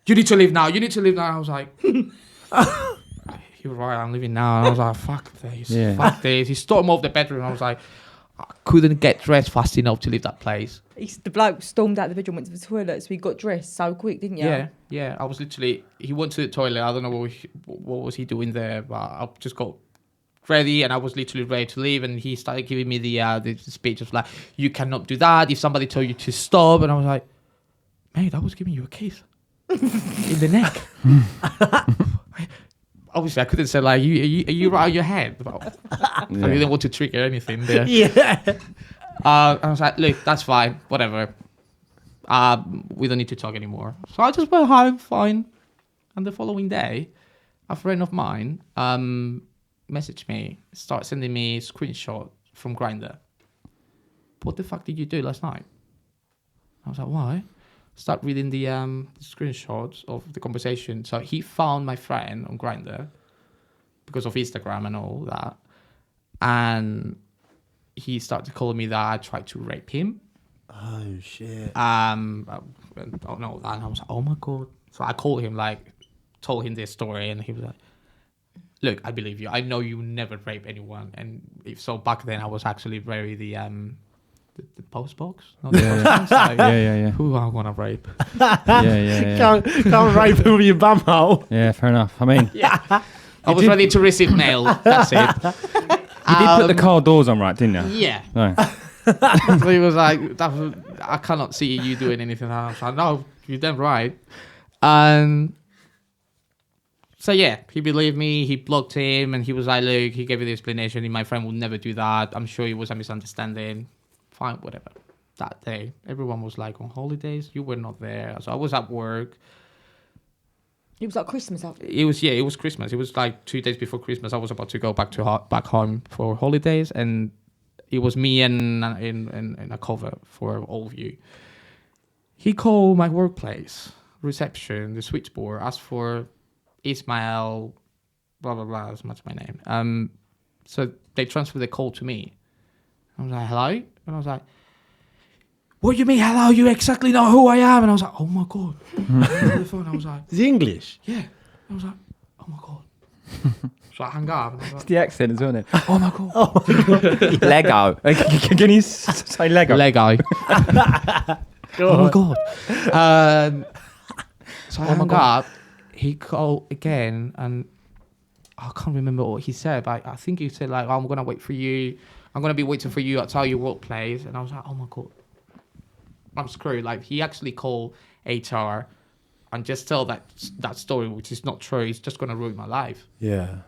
Speaker 2: You need to leave now. You need to leave now. And I was like, you're right, I'm leaving now. And I was like, fuck this.
Speaker 3: Yeah.
Speaker 2: Fuck this. He stormed off the bedroom. I was like, I couldn't get dressed fast enough to leave that place.
Speaker 4: The bloke stormed out the bedroom, went to the toilet, so he got dressed so quick, didn't you?
Speaker 2: Yeah. I was literally, he went to the toilet. I don't know what was he doing there, but I just got ready and I was literally ready to leave. And he started giving me the speech of like, you cannot do that. If somebody told you to stop. And I was like, mate, I was giving you a kiss in the neck. Obviously, I couldn't say like, are you right on your head? But I didn't want to trigger anything there.
Speaker 1: Yeah.
Speaker 2: I was like, look, that's fine, whatever. We don't need to talk anymore. So I just went home, fine. And the following day, a friend of mine messaged me, started sending me a screenshot from Grindr. What the fuck did you do last night? I was like, why? Start reading the screenshots of the conversation. So he found my friend on Grindr because of Instagram and all that. And he started calling me that I tried to rape him.
Speaker 1: Oh, shit.
Speaker 2: I don't know that. And I was like, oh my God. So I called him, like, told him this story. And he was like, look, I believe you. I know you never rape anyone. And if so, back then I was actually very the post box. Not the post box. Like,
Speaker 3: Yeah.
Speaker 2: who I want to rape?
Speaker 3: Yeah.
Speaker 1: Can't rape him with your bum hole.
Speaker 3: Yeah, fair enough. I mean,
Speaker 2: I was ready to receive mail. That's it.
Speaker 3: you did put the car doors on right, didn't you?
Speaker 2: Yeah.
Speaker 3: No.
Speaker 2: So he was like, I cannot see you doing anything. I was like, no, you're damn right. And so yeah, he believed me. He blocked him, and he was like, look, he gave me the explanation. My friend would never do that. I'm sure it was a misunderstanding. Fine, whatever. That day, everyone was like on holidays. You were not there, so I was at work.
Speaker 4: It was like Christmas after.
Speaker 2: It was Christmas. It was like 2 days before Christmas. I was about to go back home for holidays, and it was me and a cover for all of you. He called my workplace reception, the switchboard, asked for Ismail, blah blah blah. That's my name. So they transferred the call to me. I was like, hello, and I was like, what do you mean, hello? You exactly know who I am. And I was like, oh my God. On the phone, I was like,
Speaker 1: Is he English?
Speaker 2: yeah. I was like, oh my God. So I hung up. And I was like,
Speaker 3: The accent as well. Isn't it? Oh my god. Lego. Can you say Lego?
Speaker 2: Lego. Oh my god. So I hung up. He called again, and I can't remember what he said, but I think he said like, "I'm gonna wait for you. I'm gonna be waiting for you outside your workplace." And I was like, "Oh my god, I'm screwed." Like he actually called HR and just tell that story, which is not true. It's just gonna ruin my life.
Speaker 1: Yeah.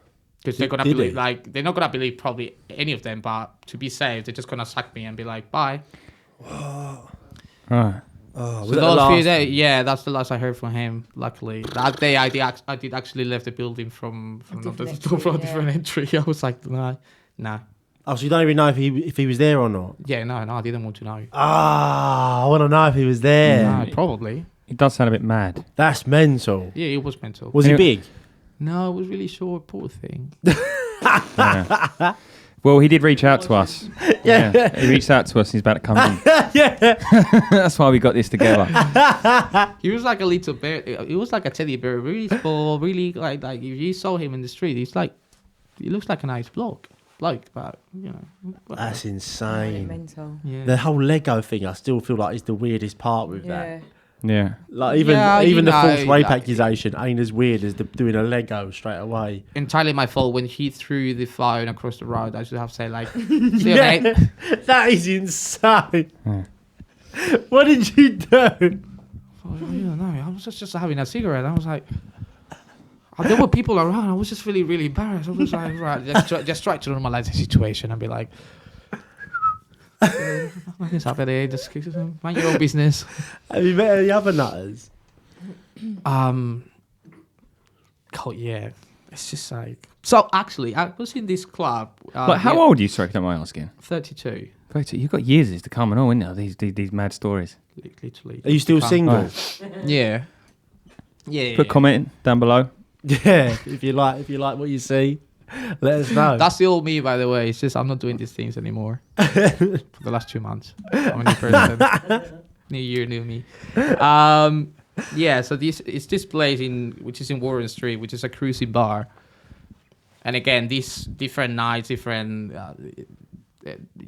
Speaker 2: Because they're gonna believe, like they're not gonna believe probably any of them, but to be safe, they're just gonna sack me and be like, "Bye."
Speaker 3: Right.
Speaker 1: Oh,
Speaker 2: So those few days, yeah, that's the last I heard from him. Luckily, that day I did actually leave the building from a different entry. I was like, nah.
Speaker 1: Oh, so you don't even know if he was there or not?
Speaker 2: Yeah, no, I didn't want to know.
Speaker 1: Ah, I want to know if he was there.
Speaker 2: No, probably.
Speaker 3: It does sound a bit mad.
Speaker 1: That's mental.
Speaker 2: Yeah, it was mental.
Speaker 1: Was he big?
Speaker 2: No, it was really short, poor thing.
Speaker 3: Yeah. Well, he did reach out to us. Yeah. He reached out to us. He's about to come in.
Speaker 1: Yeah.
Speaker 3: That's why we got this together.
Speaker 2: He was like a little bear. He was like a teddy bear, really small, really like if you saw him in the street, he looks like a nice bloke, but you know.
Speaker 1: That's
Speaker 4: Really
Speaker 1: insane.
Speaker 4: mental.
Speaker 2: Yeah.
Speaker 1: The whole Lego thing, I still feel like is the weirdest part with that.
Speaker 3: Yeah.
Speaker 1: Like even the false rape accusation ain't as weird as doing a Lego straight away.
Speaker 2: Entirely my fault when he threw the phone across the road. I should have said like, "See you,
Speaker 1: Yeah,
Speaker 2: mate."
Speaker 1: that is insane.
Speaker 3: Yeah.
Speaker 1: What did you do?
Speaker 2: I don't know. I was just having a cigarette. I was like, there were people around. I was just really, really embarrassed. I was like, right, just try to normalize the situation and be like, nothing's happening. Just mind your own business.
Speaker 1: Have you met any other nutters?
Speaker 2: God, yeah. It's just like. So actually, I was in this club.
Speaker 3: But how old are you, sorry, don't mind asking?
Speaker 2: 32.
Speaker 3: You've got years to come and all, innit? These mad stories.
Speaker 2: Literally.
Speaker 1: Are you still single?
Speaker 3: Right.
Speaker 2: Yeah. Yeah.
Speaker 3: Put a comment down below.
Speaker 1: Yeah. If you like what you see, let us know.
Speaker 2: That's the old me, by the way. It's just I'm not doing these things anymore for the last 2 months. I'm a new person. New year, new me. Yeah. So it's this place which is in Warren Street, which is a cruising bar. And again, these different nights, different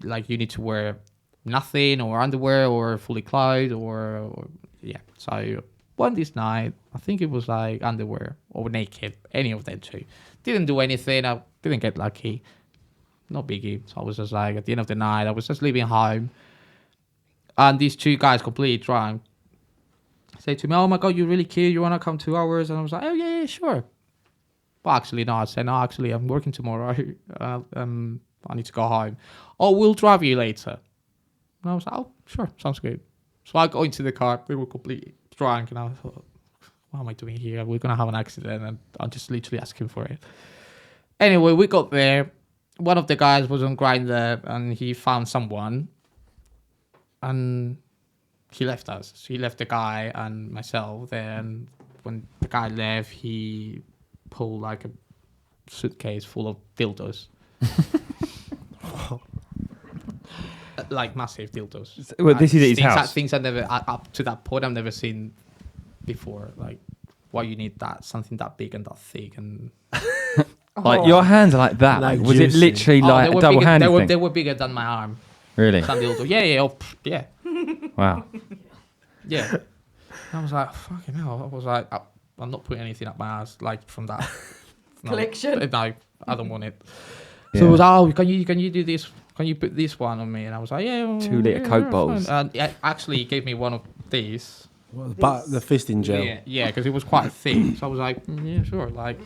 Speaker 2: like you need to wear nothing or underwear or fully clothed or yeah. So this night, I think it was like underwear or naked, any of them two. Didn't do anything. I didn't get lucky. Not biggie. So I was just like, at the end of the night, I was just leaving home. And these two guys, completely drunk, say to me, "Oh my God, you're really cute. You want to come 2 hours?" And I was like, "Oh, yeah, sure." But actually, no. I said, "No, actually, I'm working tomorrow. I need to go home." "Oh, we'll drive you later." And I was like, "Oh, sure. Sounds good." So I go into the car. We were completely drunk. And I thought, what am I doing here? We're going to have an accident. And I'm just literally asking for it. Anyway, we got there. One of the guys was on Grindr and he found someone. And he left us. He left the guy and myself there. And when the guy left, he pulled like a suitcase full of dildos. Like massive dildos.
Speaker 3: Well, this is at his house.
Speaker 2: Things I never, up to that point, I've never seen before. Like, why you need something that big and that thick and...
Speaker 3: Like, your hands are like that.
Speaker 1: Like
Speaker 3: was it
Speaker 1: juicy.
Speaker 3: literally like a double-handed thing?
Speaker 2: They were bigger than my arm.
Speaker 3: Really?
Speaker 2: Some dildo. Yeah.
Speaker 3: Wow.
Speaker 2: Yeah. I was like, fucking hell. I was like, I'm not putting anything up my ass, like, from that.
Speaker 4: Collection?
Speaker 2: No, I don't want it.
Speaker 3: Yeah.
Speaker 2: So it was, "Oh, can you do this? Can you put this one on me?" And I was like, "Yeah."
Speaker 3: 2 litre Coke bottles.
Speaker 2: And actually, he gave me one of these.
Speaker 1: But the fisting gel.
Speaker 2: Yeah, because it was quite thick. So I was like, "Yeah, sure." Like,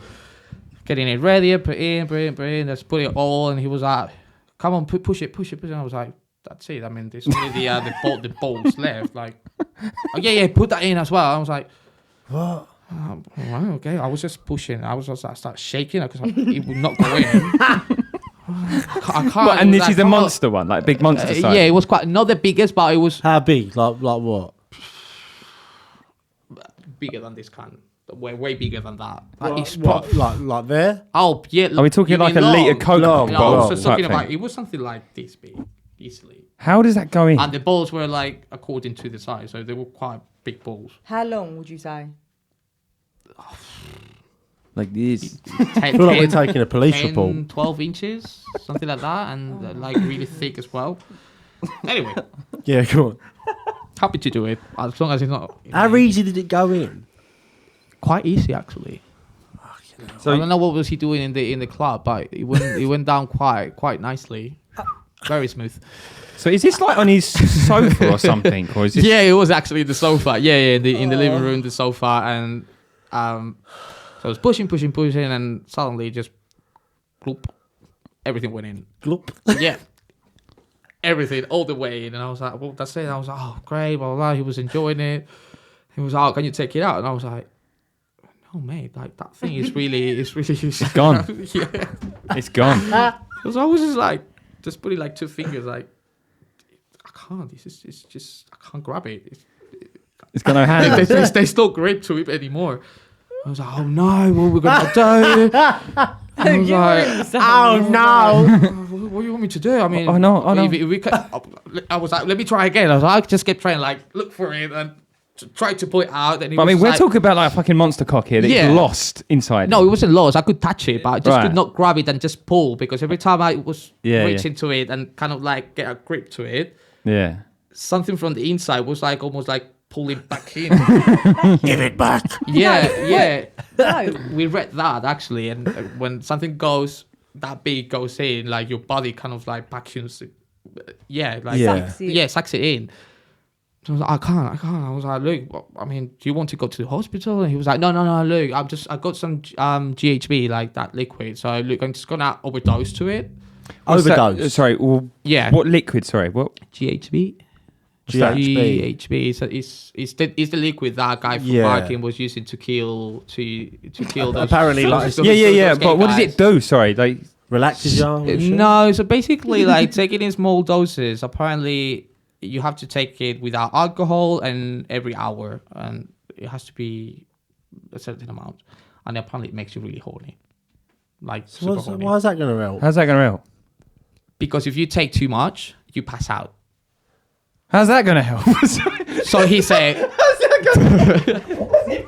Speaker 2: getting it ready, put in, let's put it all. And he was like, "Come on, push it. And I was like, "That's it. I mean, there's only the balls left." Like, "Oh, yeah, put that in as well." I was like,
Speaker 1: What?
Speaker 2: "Right, okay." I was just pushing. I was just like, start shaking because it would not go in. I can't.
Speaker 3: What, and this is a monster one, like big monster size?
Speaker 2: Yeah, it was quite, not the biggest, but it was
Speaker 1: How big? Like what?
Speaker 2: bigger than this can. Way bigger than that.
Speaker 1: Like there?
Speaker 2: Oh, yeah.
Speaker 3: Are we talking
Speaker 2: you
Speaker 3: like
Speaker 2: mean
Speaker 3: a litre
Speaker 2: long?
Speaker 3: Coke
Speaker 1: Long.
Speaker 2: No, I
Speaker 3: bottle
Speaker 2: was just
Speaker 3: type
Speaker 2: talking
Speaker 3: thing?
Speaker 2: about, it was something like this big, easily.
Speaker 3: How does that go in?
Speaker 2: And the balls were like according to the size, so they were quite big balls.
Speaker 4: How long would you say?
Speaker 3: Like this.
Speaker 2: 10,
Speaker 1: I feel like we're taking a police
Speaker 2: 10,
Speaker 1: report.
Speaker 2: 12 inches, something like that, and like really thick as well. Anyway,
Speaker 1: Yeah, come on.
Speaker 2: happy to do it as long as it's not.
Speaker 1: How easy did it go in?
Speaker 2: Quite easy actually.
Speaker 3: So
Speaker 2: I don't know what was he doing in the club, but it went down quite nicely, very smooth.
Speaker 3: So is this like on his sofa or something, or is this?
Speaker 2: Yeah, it was actually the sofa. Yeah, in the living room, the sofa, and so I was pushing, and suddenly just, gloop, everything went in.
Speaker 1: Gloop.
Speaker 2: Yeah, everything all the way in, and I was like, well, that's it. I was like, oh, great, blah blah blah. He was enjoying it. He was like, oh, can you take it out? And I was like, no, mate, like that thing is really, it's
Speaker 3: gone.
Speaker 2: Yeah,
Speaker 3: It's gone.
Speaker 2: because I was just like, just putting like two fingers, like, I can't. It's just I can't grab it.
Speaker 3: It's got no hands.
Speaker 2: There's no grip to it anymore. I was like, oh no, what are we gonna do? I was like,
Speaker 4: Oh
Speaker 2: no, what do you want me to do? I mean,
Speaker 3: Oh, no.
Speaker 2: if we I was like, let me try again. I was like, I just kept trying, like, look for it and try to pull it out. And
Speaker 3: But I mean, we're
Speaker 2: like,
Speaker 3: talking about like a fucking monster cock here that's
Speaker 2: Yeah.
Speaker 3: lost inside.
Speaker 2: no, it wasn't lost. I could touch it, but I just
Speaker 3: Right.
Speaker 2: could not grab it and just pull, because every time I was
Speaker 3: Yeah,
Speaker 2: reaching to it and kind of like get a grip to it,
Speaker 3: Yeah.
Speaker 2: something from the inside was like almost like pulling back in.
Speaker 1: Give it back.
Speaker 2: Yeah.
Speaker 4: No.
Speaker 2: We read that actually, and when something goes that big goes in, like your body kind of like vacuums it. Yeah, like
Speaker 1: Yeah.
Speaker 4: Sucks it.
Speaker 2: yeah, sucks it in. So I was like, I can't. I was like, look, I mean, do you want to go to the hospital? And he was like, no, look, I got some GHB, like that liquid. So look, I'm just gonna overdose to it.
Speaker 3: What's that?
Speaker 1: Overdose.
Speaker 3: Sorry. Well,
Speaker 2: Yeah.
Speaker 3: what liquid? Sorry. What?
Speaker 2: GHB.
Speaker 1: GHB.
Speaker 2: GHB. So it's the liquid that guy from
Speaker 1: Yeah.
Speaker 2: Martin was using to kill those.
Speaker 1: Apparently, like,
Speaker 2: those
Speaker 3: Yeah.
Speaker 2: gay
Speaker 3: But what does
Speaker 2: guys.
Speaker 3: it do? Sorry. Like.
Speaker 1: Relaxes you. and shit.
Speaker 2: No, so basically, like taking in small doses. Apparently, you have to take it without alcohol and every hour, and it has to be a certain amount. And apparently, it makes you really horny, like
Speaker 1: So
Speaker 2: super horny.
Speaker 1: why is that going to help?
Speaker 3: How's that gonna help?
Speaker 2: Because if you take too much, you pass out.
Speaker 3: How's that gonna help?
Speaker 2: So he said,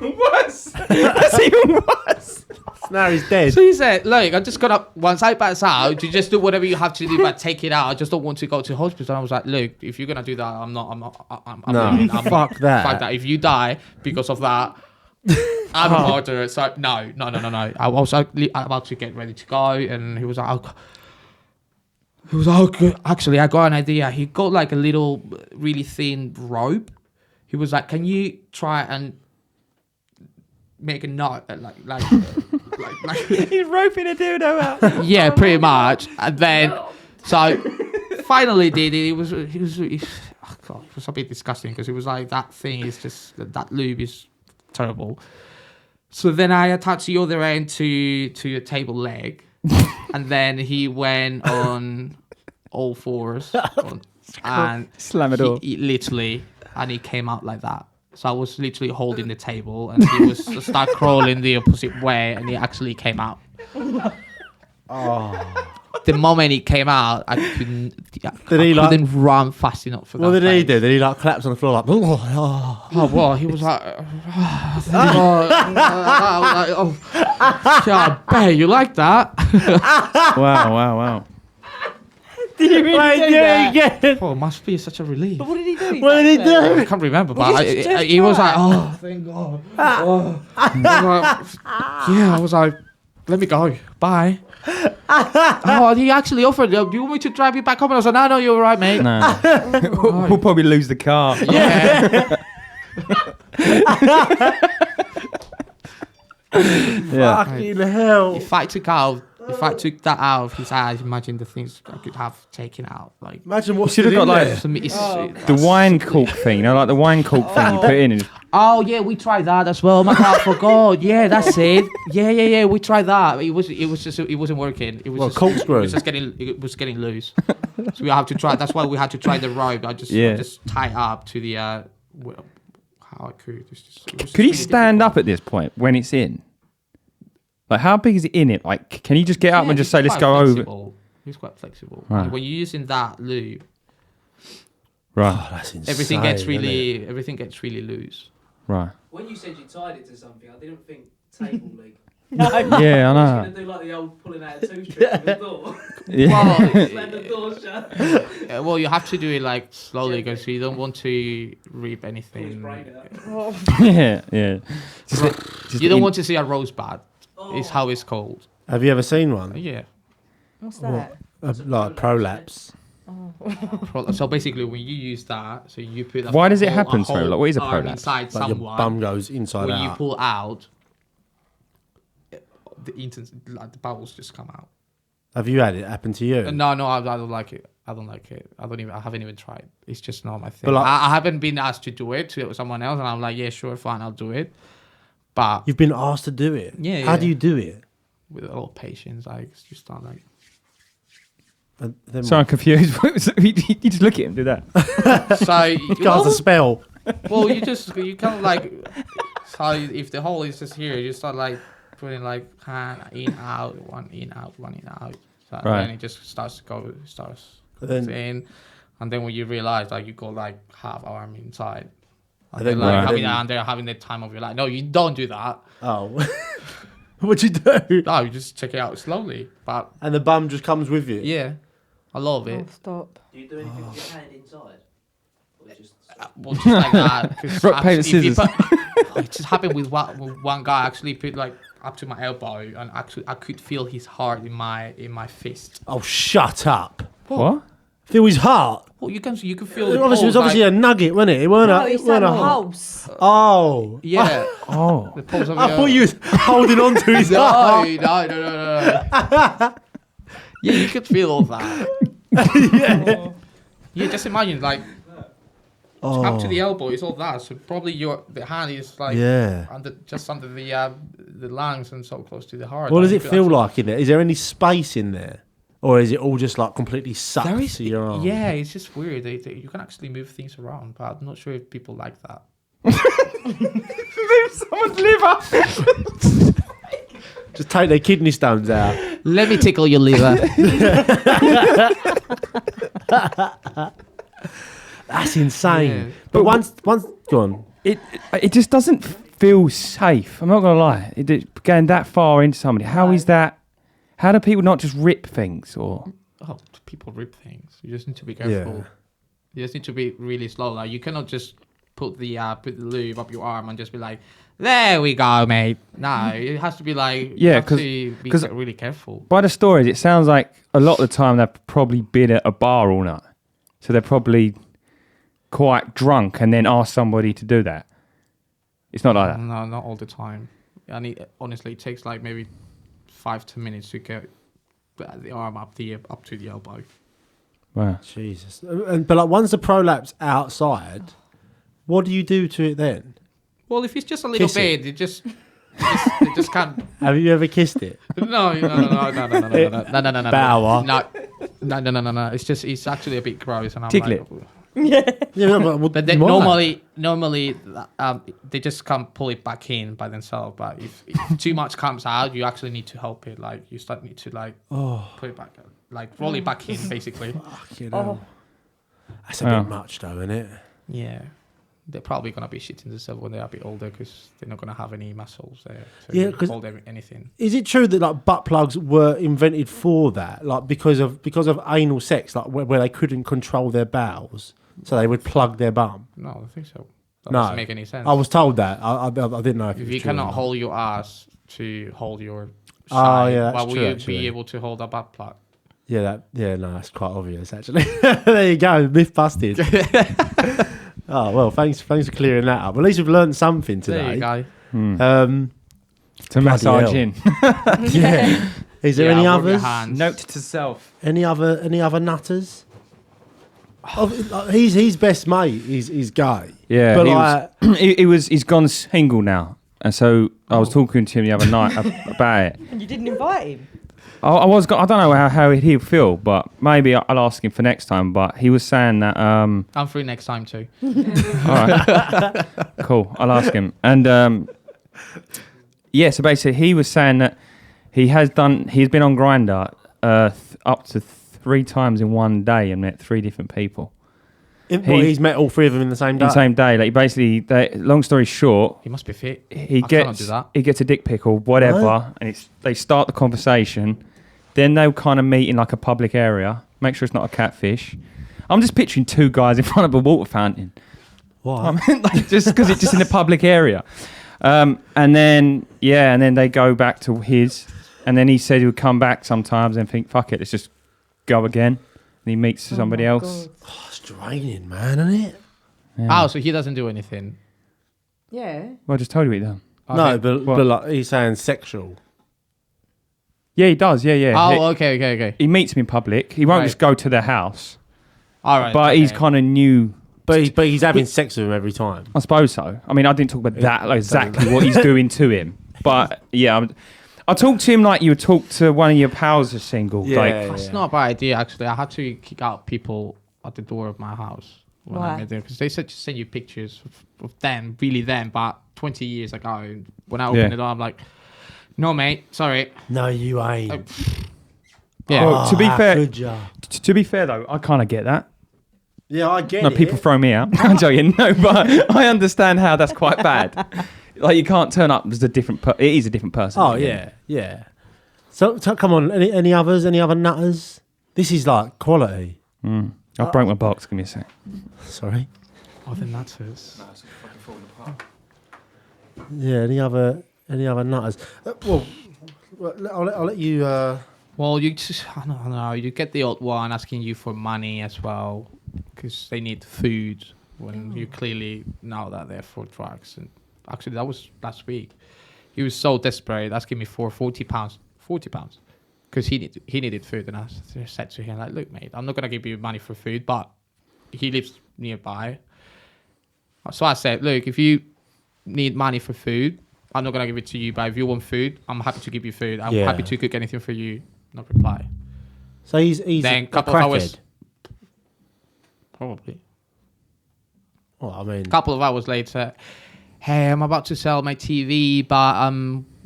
Speaker 3: Worse. That's even worse.
Speaker 1: Now he's dead.
Speaker 2: so he said, look, I'm just gonna once I pass out, you just do whatever you have to do, but take it out. I just don't want to go to hospital. And I was like, look, if you're gonna do that, I'm
Speaker 1: No,
Speaker 2: leaving.
Speaker 1: fuck that.
Speaker 2: Fuck that. If you die because of that, I'm a martyr. So no. I was about to get ready to go, and he was like, oh, good. Actually, I got an idea. He got like a little, really thin rope. He was like, can you try and make a knot, like
Speaker 3: He's roping a dildo out.
Speaker 2: yeah, pretty much. And then, so finally did it. He was oh God, it was a bit disgusting, because it was like, that thing is just, that lube is terrible. So then I attached the other end to a table leg, and then he went on all fours and
Speaker 3: Slam it all.
Speaker 2: he literally, and he came out like that. So I was literally holding the table, and he was start crawling the opposite way, and he actually came out. The moment he came out, I couldn't run fast enough for that.
Speaker 1: What did he
Speaker 2: place.
Speaker 1: do? Did he like collapse on the floor like?
Speaker 2: Oh, well, he was like, yeah, I bet you like that.
Speaker 3: Wow.
Speaker 4: Did you really do that?
Speaker 1: Again.
Speaker 2: Oh, it must be such a relief.
Speaker 4: What did he do?
Speaker 1: What did he do?
Speaker 2: I can't remember, but
Speaker 4: Well, you should
Speaker 2: he was
Speaker 4: try.
Speaker 2: like, oh, thank God. Oh. I was like, let me go. Bye. Oh, he actually offered, do you want me to drive you back home? And I was like, no, you're all right, mate.
Speaker 3: No. We'll probably lose the car.
Speaker 2: Yeah.
Speaker 3: Yeah.
Speaker 1: Fucking hell.
Speaker 2: If I took that out of his eyes, imagine the things I could have taken out. Like,
Speaker 1: Imagine what
Speaker 3: Should have got like
Speaker 2: for me, it's,
Speaker 3: the wine cork thing, you know, like the wine cork thing you put in. And
Speaker 2: oh yeah, we tried that as well. My God, I forgot. Yeah, that's it. Yeah. We tried that. It wasn't working. It was
Speaker 1: Well,
Speaker 2: just,
Speaker 1: corkscrew.
Speaker 2: it was getting loose. So we have to try. That's why we had to try the rope. I just tie up to the how I could. It was
Speaker 3: could he
Speaker 2: really
Speaker 3: stand
Speaker 2: difficult.
Speaker 3: up at this point when it's in? Like, how big is it in it? Like, can you just get up
Speaker 2: Yeah,
Speaker 3: and just
Speaker 2: he's
Speaker 3: say, let's
Speaker 2: quite
Speaker 3: go over?
Speaker 2: flexible. He's quite flexible.
Speaker 3: Right.
Speaker 2: And when you're using that lube,
Speaker 3: Right,
Speaker 1: That's insane.
Speaker 2: everything gets really loose.
Speaker 3: right.
Speaker 6: When you said you tied it to something, I didn't think table leg.
Speaker 4: No.
Speaker 3: Yeah, I
Speaker 6: He's
Speaker 3: know.
Speaker 6: gonna do like the old pulling out a tooth trick from the door.
Speaker 3: Yeah.
Speaker 2: Well,
Speaker 6: Slam the door shut.
Speaker 2: well, you have to do it like slowly because you don't want to rip
Speaker 6: Pull his
Speaker 2: anything.
Speaker 6: brain out.
Speaker 3: yeah. Just
Speaker 2: You don't
Speaker 3: in-
Speaker 2: want to see a rosebud. Is how it's called.
Speaker 1: Have you ever seen one?
Speaker 2: Yeah.
Speaker 4: What's that?
Speaker 1: Like prolapse.
Speaker 2: So basically, when you use that, so you put.
Speaker 3: Why does it
Speaker 2: a
Speaker 3: happen? Sorry,
Speaker 2: whole
Speaker 3: like, what is a
Speaker 2: arm
Speaker 3: prolapse?
Speaker 2: Inside
Speaker 1: Like your
Speaker 2: someone.
Speaker 1: bum goes inside
Speaker 2: When you
Speaker 1: out.
Speaker 2: pull out, like the bowels just come out.
Speaker 1: Have you had it happen to you?
Speaker 2: No, I don't like it. I don't like it. I haven't even tried. It's just not my thing.
Speaker 1: But like-
Speaker 2: I haven't been asked to do it to someone else, and I'm like, yeah, sure, fine, I'll do it. But
Speaker 1: You've been asked to do it.
Speaker 2: Yeah,
Speaker 1: How
Speaker 2: yeah.
Speaker 1: do you do it?
Speaker 2: with a lot of patience, I just start like.
Speaker 1: And then
Speaker 3: So I'm confused. you just look at him, do that.
Speaker 2: So
Speaker 1: you cast a spell.
Speaker 2: well, you kind of like. So if the hole is just here, you start like putting like hand in out, one in out, one in out. So
Speaker 3: Right.
Speaker 2: then it just starts
Speaker 1: Then-
Speaker 2: in, and then when you realize like you got like half arm inside.
Speaker 1: I
Speaker 2: And
Speaker 1: think
Speaker 2: then, like
Speaker 1: right.
Speaker 2: having down there, having the time of your life. No, you don't do that.
Speaker 1: Oh. What'd you do?
Speaker 2: No, you just check it out slowly. But
Speaker 1: And the bum just comes with you.
Speaker 2: yeah, I love it.
Speaker 4: Oh, stop.
Speaker 6: Do you do anything with your hand inside? Or just
Speaker 2: Well, just like that. 'cause
Speaker 3: Rock, paper,
Speaker 2: actually, if you
Speaker 3: scissors.
Speaker 2: it just happened with one guy. Actually, put like up to my elbow, and actually I could feel his heart in my fist.
Speaker 1: Oh, shut up.
Speaker 3: What?
Speaker 1: Feel his heart.
Speaker 2: Well, you can feel.
Speaker 1: It was obviously
Speaker 2: like,
Speaker 1: a nugget, wasn't it? It weren't
Speaker 4: No,
Speaker 1: a.
Speaker 4: it's
Speaker 1: It weren't
Speaker 4: a
Speaker 1: a.
Speaker 4: pulse.
Speaker 1: Oh.
Speaker 2: yeah.
Speaker 3: Oh.
Speaker 2: The pulse of
Speaker 1: I
Speaker 2: your-
Speaker 1: thought you was holding on to his
Speaker 2: No,
Speaker 1: heart.
Speaker 2: no. Yeah, you could feel all that. Yeah, just imagine like up to the elbow is all that. So probably the hand is like
Speaker 1: Yeah.
Speaker 2: under the lungs and so close to the heart.
Speaker 1: What does
Speaker 2: You
Speaker 1: it
Speaker 2: could
Speaker 1: feel
Speaker 2: actually-
Speaker 1: like in there? Is there any space in there? Or is it all just like completely sucked
Speaker 2: There is,
Speaker 1: to your arm?
Speaker 2: yeah, it's just weird. You can actually move things around, but I'm not sure if people like that.
Speaker 3: Move someone's liver.
Speaker 1: Just take their kidney stones out.
Speaker 2: Let me tickle your liver.
Speaker 1: That's insane.
Speaker 2: Yeah.
Speaker 1: But once, go on.
Speaker 3: It just doesn't feel safe. I'm not gonna lie. Going that far into somebody, how is that? How do people not just rip things or?
Speaker 2: Oh, people rip things. You just need to be careful. You just need to be really slow. Like you cannot just put the lube up your arm and just be like, "There we go, mate." No, it has to be like
Speaker 3: Yeah,
Speaker 2: you have
Speaker 3: 'cause-
Speaker 2: to be
Speaker 3: 'cause-
Speaker 2: really careful.
Speaker 3: By the stories, it sounds like a lot of the time they've probably been at a bar all night, so they're probably quite drunk and then ask somebody to do that. It's not like that.
Speaker 2: No, not all the time. And honestly, it takes like maybe 5-10 minutes to get the arm up to the elbow.
Speaker 3: Wow.
Speaker 1: Jesus. But like once the prolapse outside, what do you do to it then?
Speaker 2: Well, if it's just a little
Speaker 1: Kiss it.
Speaker 2: bit, it just can't.
Speaker 1: Have you ever kissed it?
Speaker 2: No.
Speaker 1: Bower.
Speaker 2: No. It's actually a bit gross, and I'm
Speaker 3: Tickle
Speaker 2: like,
Speaker 3: it.
Speaker 1: Yeah,
Speaker 2: but then
Speaker 1: why?
Speaker 2: normally, they just can't pull it back in by themselves. But if too much comes out, you actually need to help it. Like you need to put it back, like roll it back in, basically.
Speaker 1: You know. That's a
Speaker 3: Oh.
Speaker 1: bit much, though, isn't it?
Speaker 2: Yeah. They're probably gonna be shitting themselves when they're a bit older because they're not gonna have any muscles there to
Speaker 1: Yeah, 'cause-
Speaker 2: hold anything.
Speaker 1: Is it true that like butt plugs were invented for that, like because of anal sex, like where they couldn't control their bowels, so they would plug their bum?
Speaker 2: No, I don't think so. That
Speaker 1: No.
Speaker 2: doesn't make any sense.
Speaker 1: I was told that. I didn't know if it
Speaker 2: If
Speaker 1: was
Speaker 2: you
Speaker 1: true or
Speaker 2: cannot
Speaker 1: not.
Speaker 2: hold your ass to hold your
Speaker 1: Oh,
Speaker 2: side,
Speaker 1: yeah, that's
Speaker 2: why will
Speaker 1: true,
Speaker 2: you
Speaker 1: actually.
Speaker 2: be able to hold a butt plug?
Speaker 1: Yeah, no, that's quite obvious actually. There you go, myth busted. Oh well, thanks for clearing that up. At least we've learned something
Speaker 2: There you
Speaker 1: today.
Speaker 2: go.
Speaker 3: To
Speaker 1: Bloody
Speaker 3: massage
Speaker 1: hell.
Speaker 3: in.
Speaker 1: Yeah. Is there
Speaker 2: Yeah,
Speaker 1: any
Speaker 2: rub your
Speaker 1: others?
Speaker 2: hands.
Speaker 3: Note to self.
Speaker 1: Any other nutters? His best mate is gay.
Speaker 3: Yeah,
Speaker 1: but
Speaker 3: he's gone single now, and so I was talking to him the other night about it.
Speaker 4: And you didn't invite him?
Speaker 3: I don't know how he'd feel, but maybe I'll ask him for next time. But he was saying that.
Speaker 2: I'm free next time too.
Speaker 3: All right, cool. I'll ask him. And yeah, so basically, he was saying that he's been on Grindr up to 3 times in one day and met 3 different people.
Speaker 1: He's met all three of them in the same day.
Speaker 3: In the same day. Like basically, long story short,
Speaker 2: He must be fit.
Speaker 3: he
Speaker 2: I cannot do that.
Speaker 3: gets a dick pic or whatever,
Speaker 1: What?
Speaker 3: and they start the conversation. Then they'll kind of meet in like a public area. Make sure it's not a catfish. I'm just picturing two guys in front of a water fountain.
Speaker 1: What?
Speaker 3: I mean, like, just because it's just in a public area. And then they go back to his, and then he said he would come back sometimes and think, fuck it, let's just go again. And he meets somebody else.
Speaker 4: God.
Speaker 1: Oh, it's draining, man, isn't it?
Speaker 3: Yeah.
Speaker 2: Oh, so he doesn't do anything.
Speaker 4: Yeah.
Speaker 3: Well, I just told you what he done.
Speaker 1: No, but like he's saying sexual.
Speaker 3: Yeah, he does. Yeah.
Speaker 2: Oh, okay.
Speaker 3: He meets him in public. He won't
Speaker 2: Right.
Speaker 3: just go to their house.
Speaker 2: All right.
Speaker 3: But he's kind of new.
Speaker 1: But he's having sex with him every time.
Speaker 3: I suppose so. I mean, I didn't talk about that like, exactly what he's doing to him. But yeah, I talked to him like you would talk to one of your pals who's single.
Speaker 1: Yeah,
Speaker 3: like,
Speaker 2: That's not a bad idea, actually. I had to kick out people at the door of my house when I
Speaker 4: Why?
Speaker 2: met them because they said to send you pictures of them, really them, but 20 years ago. When I opened it up, I'm like, no, mate, sorry.
Speaker 1: No, you ain't.
Speaker 2: Yeah.
Speaker 3: Well, to be
Speaker 1: how
Speaker 3: fair-
Speaker 1: could ya?
Speaker 3: to be fair though, I kind of get that.
Speaker 1: Yeah, I get
Speaker 3: No,
Speaker 1: it.
Speaker 3: people throw me out. I'm joking. No, but I understand how that's quite bad. Like you can't turn up as a different. It is a different person.
Speaker 1: Oh yeah. So come on, any others? Any other nutters? This is like quality.
Speaker 3: I broke my box. Give me a sec.
Speaker 1: Sorry.
Speaker 2: Other nutters.
Speaker 1: Yeah. Any other nutters? I'll let you.
Speaker 2: Well, you just, I don't know, you get the odd one asking you for money as well because they need food when you clearly know that they're for drugs. And actually, that was last week. He was so desperate, asking me for £40, because he needed food. And I said to him, like, look, mate, I'm not going to give you money for food, but he lives nearby. So I said, look, if you need money for food, I'm not going to give it to you, but if you want food, I'm happy to give you food. I'm happy to cook anything for you. No reply.
Speaker 1: So he's
Speaker 2: Then
Speaker 1: a
Speaker 2: couple of hours.
Speaker 1: crackhead.
Speaker 2: Probably.
Speaker 1: Well, I mean,
Speaker 2: Couple of hours later, hey, I'm about to sell my TV, but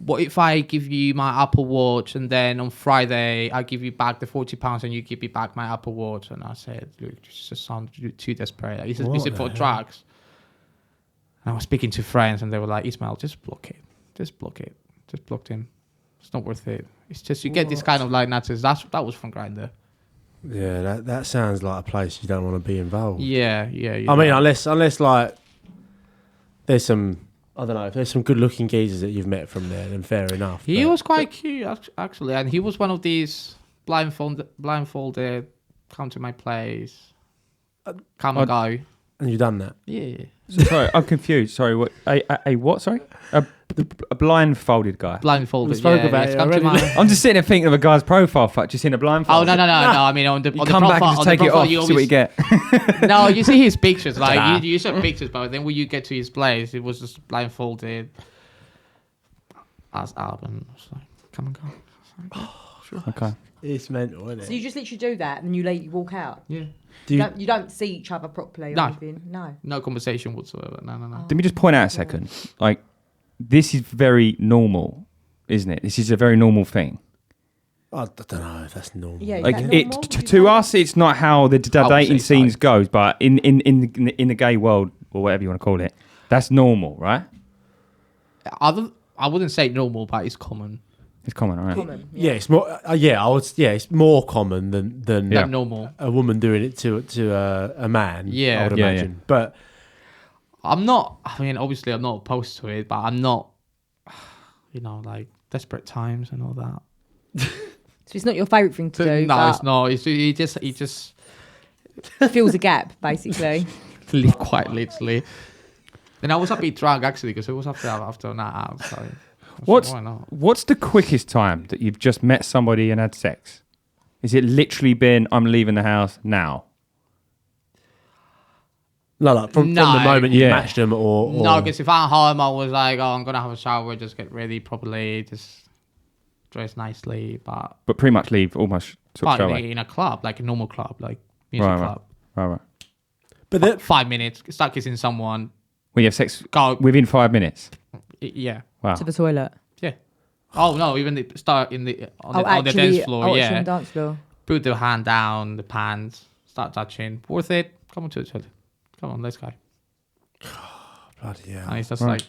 Speaker 2: what if I give you my Apple Watch and then on Friday I give you back the £40 and you give me back my Apple Watch? And I said, look, this just sounds too desperate. Is it for drugs? And I was speaking to friends and they were like, Ismail, just block it. Just block it. Just blocked him. It's not worth it. It's just you get this kind of like nutters. That was from Grindr.
Speaker 1: yeah, that sounds like a place you don't want to be involved.
Speaker 2: Yeah.
Speaker 1: I mean, unless like there's some, I don't know, if there's some good-looking geezers that you've met from there, then fair enough.
Speaker 2: He
Speaker 1: but-
Speaker 2: was quite cute actually, and he was one of these blindfolded. Come to my place. Come and go.
Speaker 1: And you've done that.
Speaker 2: Yeah.
Speaker 3: Sorry, I'm confused. Sorry, what? A what? Sorry, a blindfolded guy.
Speaker 2: Blindfolded.
Speaker 1: We spoke
Speaker 2: yeah,
Speaker 1: about
Speaker 2: yes,
Speaker 1: it
Speaker 2: come to
Speaker 1: already.
Speaker 2: my-
Speaker 3: I'm just sitting there thinking of a guy's profile photo, just in a blindfold.
Speaker 2: Oh no! I mean on the
Speaker 3: You
Speaker 2: on the
Speaker 3: come
Speaker 2: profile,
Speaker 3: back and just
Speaker 2: on the
Speaker 3: take it
Speaker 2: profile,
Speaker 3: off,
Speaker 2: you
Speaker 3: see what you get.
Speaker 2: No, you see his pictures.
Speaker 3: Nah.
Speaker 2: Like you saw pictures, but then when you get to his place, it was just blindfolded. As album, I was like, come and go.
Speaker 3: Okay.
Speaker 1: It's mental, isn't it?
Speaker 4: So you just literally do that and you walk out.
Speaker 2: Yeah.
Speaker 4: You don't see each other properly or
Speaker 2: No.
Speaker 4: anything. No.
Speaker 2: No conversation whatsoever. No.
Speaker 3: Let me just point out a second. Like, this is very normal, isn't it? This is a very normal thing.
Speaker 1: I don't know if that's normal.
Speaker 4: Yeah,
Speaker 3: Like
Speaker 4: Is that
Speaker 3: it
Speaker 4: normal?
Speaker 3: to us, it's not how the
Speaker 2: I would
Speaker 3: dating
Speaker 2: say
Speaker 3: scenes
Speaker 2: so.
Speaker 3: goes, but in the gay world or whatever you want to call it, that's normal, right?
Speaker 2: I wouldn't say normal, but it's common.
Speaker 3: It's common, right?
Speaker 4: Common.
Speaker 1: Yeah, it's more. It's more common than
Speaker 3: Yeah.
Speaker 2: Than normal.
Speaker 1: a woman doing it to a man.
Speaker 2: Yeah.
Speaker 1: I would
Speaker 3: Yeah,
Speaker 1: imagine. But
Speaker 2: I'm not. I mean, obviously, I'm not opposed to it, but I'm not. Like desperate times and all that.
Speaker 4: So it's not your favourite thing to do.
Speaker 2: No,
Speaker 4: but
Speaker 2: it's not. It's he just
Speaker 4: fills a gap, basically.
Speaker 2: live quite literally. And I was a bit drunk actually because it was after a night out. So I was like, why not?
Speaker 3: What's the quickest time that you've just met somebody and had sex? Is it literally been, I'm leaving the house now?
Speaker 1: no, like from the
Speaker 2: No.
Speaker 1: moment you
Speaker 3: Yeah.
Speaker 1: matched them, or
Speaker 2: No, because if I'm home, I was like, oh, I'm gonna have a shower, just get ready properly, just dress nicely, but
Speaker 3: But pretty much leave almost sort of straight away.
Speaker 2: in a club, like a normal club, like music
Speaker 3: Right.
Speaker 2: club.
Speaker 3: Right.
Speaker 1: but then,
Speaker 2: 5 minutes, start kissing someone,
Speaker 3: When you have sex
Speaker 2: go,
Speaker 3: within 5 minutes.
Speaker 2: yeah.
Speaker 3: Wow.
Speaker 4: To the toilet.
Speaker 2: Yeah. Oh no, even start on the dance floor.
Speaker 4: On
Speaker 2: Yeah.
Speaker 4: the dance floor.
Speaker 2: Put the hand down, the pants, start touching. Worth it. come on to the toilet. Come on, let's go.
Speaker 1: Bloody hell.
Speaker 2: And it's just
Speaker 3: Right.
Speaker 2: like,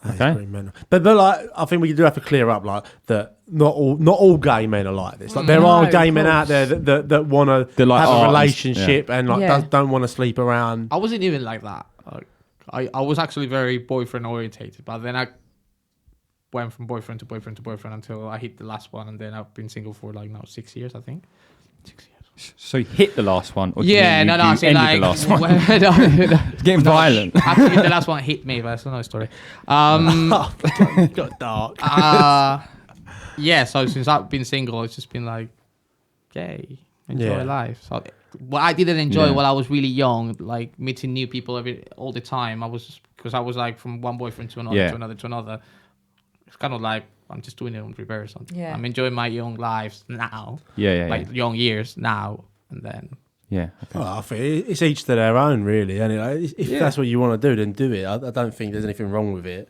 Speaker 1: That is
Speaker 3: Okay.
Speaker 1: pretty mental. But like, I think we do have to clear up like that. Not all gay men are like this. Like there
Speaker 4: No,
Speaker 1: are gay
Speaker 4: of
Speaker 1: men out there that want to
Speaker 3: They're like
Speaker 1: have a
Speaker 3: artists,
Speaker 1: relationship and like
Speaker 4: Yeah.
Speaker 1: don't want to sleep around.
Speaker 2: I wasn't even like that. I was actually very boyfriend orientated, but then I went from boyfriend to boyfriend to boyfriend until I hit the last one, and then I've been single for like now 6 years, I think. 6 years.
Speaker 3: So you hit the last one? Or do you
Speaker 2: Yeah,
Speaker 3: mean
Speaker 2: no,
Speaker 3: you
Speaker 2: I see,
Speaker 3: ended
Speaker 2: like,
Speaker 3: the last one?
Speaker 2: it's
Speaker 3: getting violent.
Speaker 2: Actually, the last one hit me, but that's another story.
Speaker 1: Got dark.
Speaker 2: Yeah, so since I've been single, it's just been like, yay, enjoy
Speaker 1: Yeah.
Speaker 2: life. So what I didn't enjoy
Speaker 3: Yeah.
Speaker 2: while I was really young, like meeting new people all the time, because I was like from one boyfriend to another,
Speaker 3: Yeah.
Speaker 2: to another, to another. It's kind of like I'm just doing it on reverse.
Speaker 4: Yeah.
Speaker 2: I'm enjoying my young lives now,
Speaker 3: Yeah.
Speaker 2: like young years now, and then
Speaker 3: Yeah. Okay.
Speaker 1: Well, I think it's each to their own, really. Anyway, if that's what you want to do, then do it. I don't think there's anything wrong with it.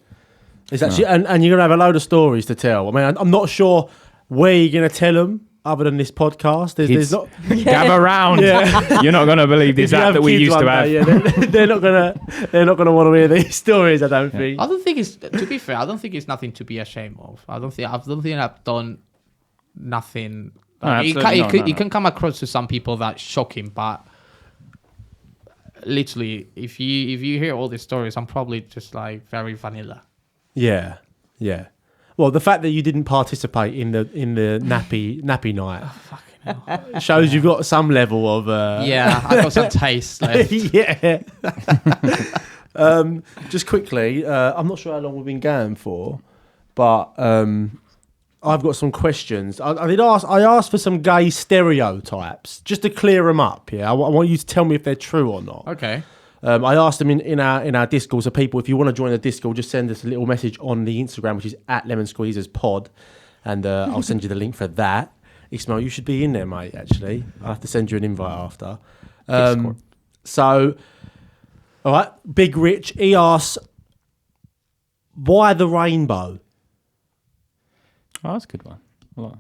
Speaker 1: It's actually, and you're gonna have a load of stories to tell. I mean, I'm not sure where you're gonna tell them other than this podcast. There's not.
Speaker 3: Gather round.
Speaker 1: Yeah.
Speaker 3: You're not going to believe this
Speaker 1: If you
Speaker 3: app
Speaker 1: have
Speaker 3: that we
Speaker 1: kids
Speaker 3: used to
Speaker 1: one
Speaker 3: have.
Speaker 1: day, yeah, they're not gonna want to hear these stories. I don't think.
Speaker 2: I don't think it's, to be fair, I don't think it's nothing to be ashamed of. I don't think I've done nothing.
Speaker 3: No,
Speaker 2: Like,
Speaker 3: absolutely
Speaker 2: it can come across to some people that's shocking, but literally, if you hear all these stories, I'm probably just like very vanilla.
Speaker 1: Yeah. Well, the fact that you didn't participate in the nappy night shows you've got some level of.
Speaker 2: Yeah, I got some taste left.
Speaker 1: Yeah. Just quickly, I'm not sure how long we've been going for, but I've got some questions. I asked for some gay stereotypes just to clear them up. Yeah, I want you to tell me if they're true or not.
Speaker 2: Okay.
Speaker 1: I asked them in our Discord. So people, if you want to join the Discord, just send us a little message on the Instagram, which is @LemonSqueezersPod, and I'll send you the link for that. Ismail, you should be in there, mate. Actually, I'll have to send you an invite after. So, all right, Big Rich. He asks, "Why the rainbow?"
Speaker 3: Oh, that's a good one. Well,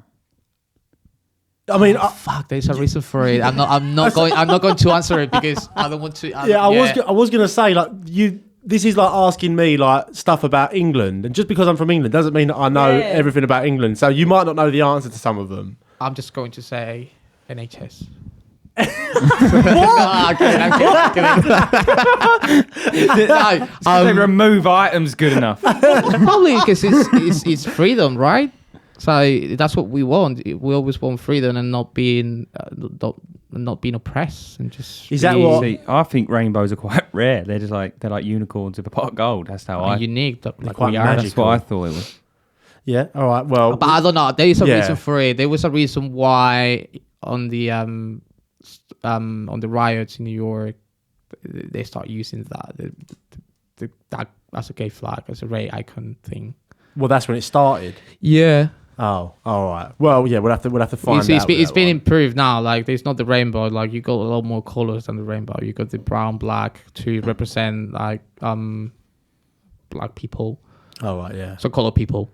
Speaker 1: I mean,
Speaker 2: Fuck, there's a reason for it. I'm not going to answer it because I don't want to.
Speaker 1: I was gonna say like you. This is like asking me like stuff about England, and just because I'm from England doesn't mean that I know everything about England. So you might not know the answer to some of them.
Speaker 2: I'm just going to say NHS.
Speaker 3: they remove items good enough.
Speaker 2: Probably because it's freedom, right? So that's what we want. We always want freedom and not being oppressed and just.
Speaker 1: Is that what?
Speaker 3: See, I think rainbows are quite rare. They're like unicorns with a pot of gold. That's how I.
Speaker 2: unique? Like
Speaker 1: quite
Speaker 2: we are.
Speaker 1: magical.
Speaker 3: That's what I thought it was.
Speaker 1: Yeah. All right. Well,
Speaker 2: But I don't know. There is a
Speaker 1: Yeah.
Speaker 2: reason for it. There was a reason why on the riots in New York, they start using that as a gay flag, as a gay icon thing.
Speaker 1: well, that's when it started.
Speaker 2: Yeah.
Speaker 1: Oh, all right. Well, yeah, we'll have to find out.
Speaker 2: It's been
Speaker 1: one.
Speaker 2: improved now. Like there's not the rainbow. Like you got a lot more colors than the rainbow. You got the brown, black to represent like black people,
Speaker 1: All right. Yeah.
Speaker 2: so color people,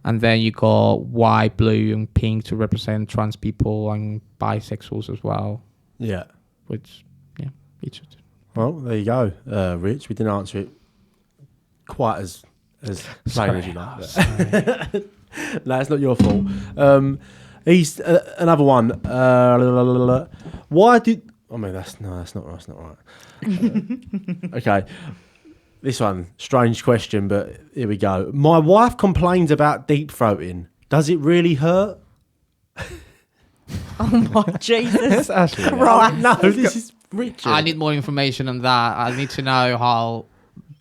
Speaker 2: and then you got white, blue, and pink to represent trans people and bisexuals as well.
Speaker 1: Yeah.
Speaker 2: Which each.
Speaker 1: Well, there you go, Rich. We didn't answer it quite as plain as you like. No, it's not your fault. He's another one. Why did? I mean, that's not right. Okay, this one, strange question, but here we go. My wife complains about deep throating. Does it really hurt?
Speaker 4: Oh my Jesus!
Speaker 3: Actually,
Speaker 4: Right.
Speaker 1: No, this is Richard.
Speaker 2: I need more information on that. I need to know how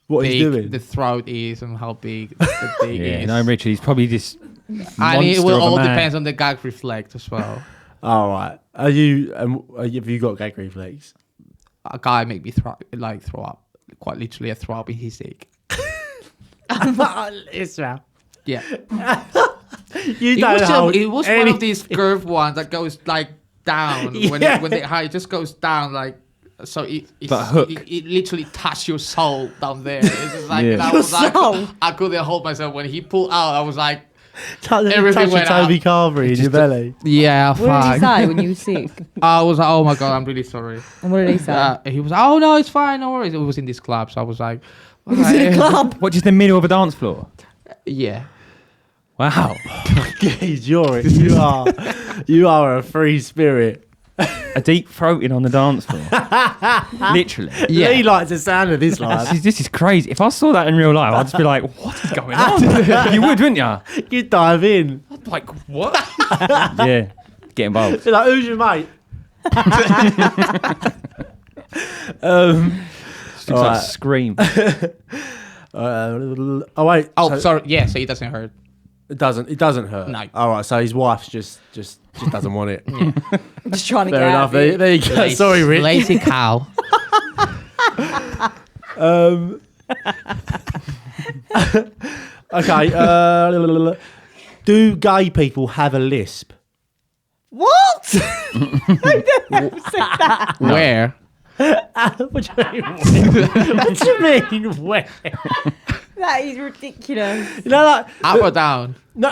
Speaker 1: what he's
Speaker 2: big
Speaker 1: doing.
Speaker 2: the throat is and how big the dick
Speaker 3: yeah,
Speaker 2: is.
Speaker 3: no, Richard, he's probably just.
Speaker 2: And it will all
Speaker 3: depend.
Speaker 2: depends on the gag reflect as well.
Speaker 1: All right. Have you got gag reflex?
Speaker 2: A guy make me throw up, quite literally a throw up in his dick.
Speaker 1: Israel.
Speaker 2: Yeah.
Speaker 1: You
Speaker 2: It
Speaker 1: don't
Speaker 2: was,
Speaker 1: know
Speaker 2: it was one of these curved ones that goes like down when
Speaker 1: Yeah.
Speaker 2: the high it just goes down like so it's
Speaker 3: But hook.
Speaker 2: it literally touched your soul down there. It's just like
Speaker 3: Yeah.
Speaker 2: and I
Speaker 4: Your
Speaker 2: was like
Speaker 4: soul?
Speaker 2: I couldn't hold myself when he pulled out. I was like Everything went
Speaker 1: Toby
Speaker 2: up.
Speaker 1: Carvery in your belly.
Speaker 2: Yeah,
Speaker 4: What did
Speaker 2: fuck.
Speaker 4: you say when you were sick?
Speaker 2: I was like, oh my god, I'm really sorry.
Speaker 4: And what did he say?
Speaker 2: He was like, oh no, it's fine, no worries. It was in this club, so I was like,
Speaker 4: It was in a club.
Speaker 3: What, just in the middle of a dance floor?
Speaker 2: yeah.
Speaker 3: Wow.
Speaker 1: You are a free spirit.
Speaker 3: A deep throating on the dance floor. Literally.
Speaker 2: Yeah.
Speaker 1: Lee likes the sound of this life.
Speaker 3: This is crazy. If I saw that in real life, I'd just be like, what is going on? You would, wouldn't you?
Speaker 1: You'd dive in.
Speaker 3: Like, what? Yeah. Get involved.
Speaker 1: You're like, who's your mate?
Speaker 3: Just looks like Scream.
Speaker 1: Oh wait.
Speaker 2: Oh,
Speaker 1: so
Speaker 2: sorry. Yeah, so he doesn't hurt.
Speaker 1: It doesn't hurt.
Speaker 2: No.
Speaker 1: All right. So his wife just doesn't want it.
Speaker 4: Just trying to
Speaker 1: Fair
Speaker 4: get
Speaker 1: enough.
Speaker 4: out of it.
Speaker 1: There you go. Sorry, Rich.
Speaker 2: Lazy cow.
Speaker 1: Okay. Do gay people have a lisp?
Speaker 4: What? I never said that.
Speaker 2: Where?
Speaker 1: What do you mean? What do you mean? Where?
Speaker 4: That is ridiculous.
Speaker 1: You know, like
Speaker 2: Up or down?
Speaker 1: no,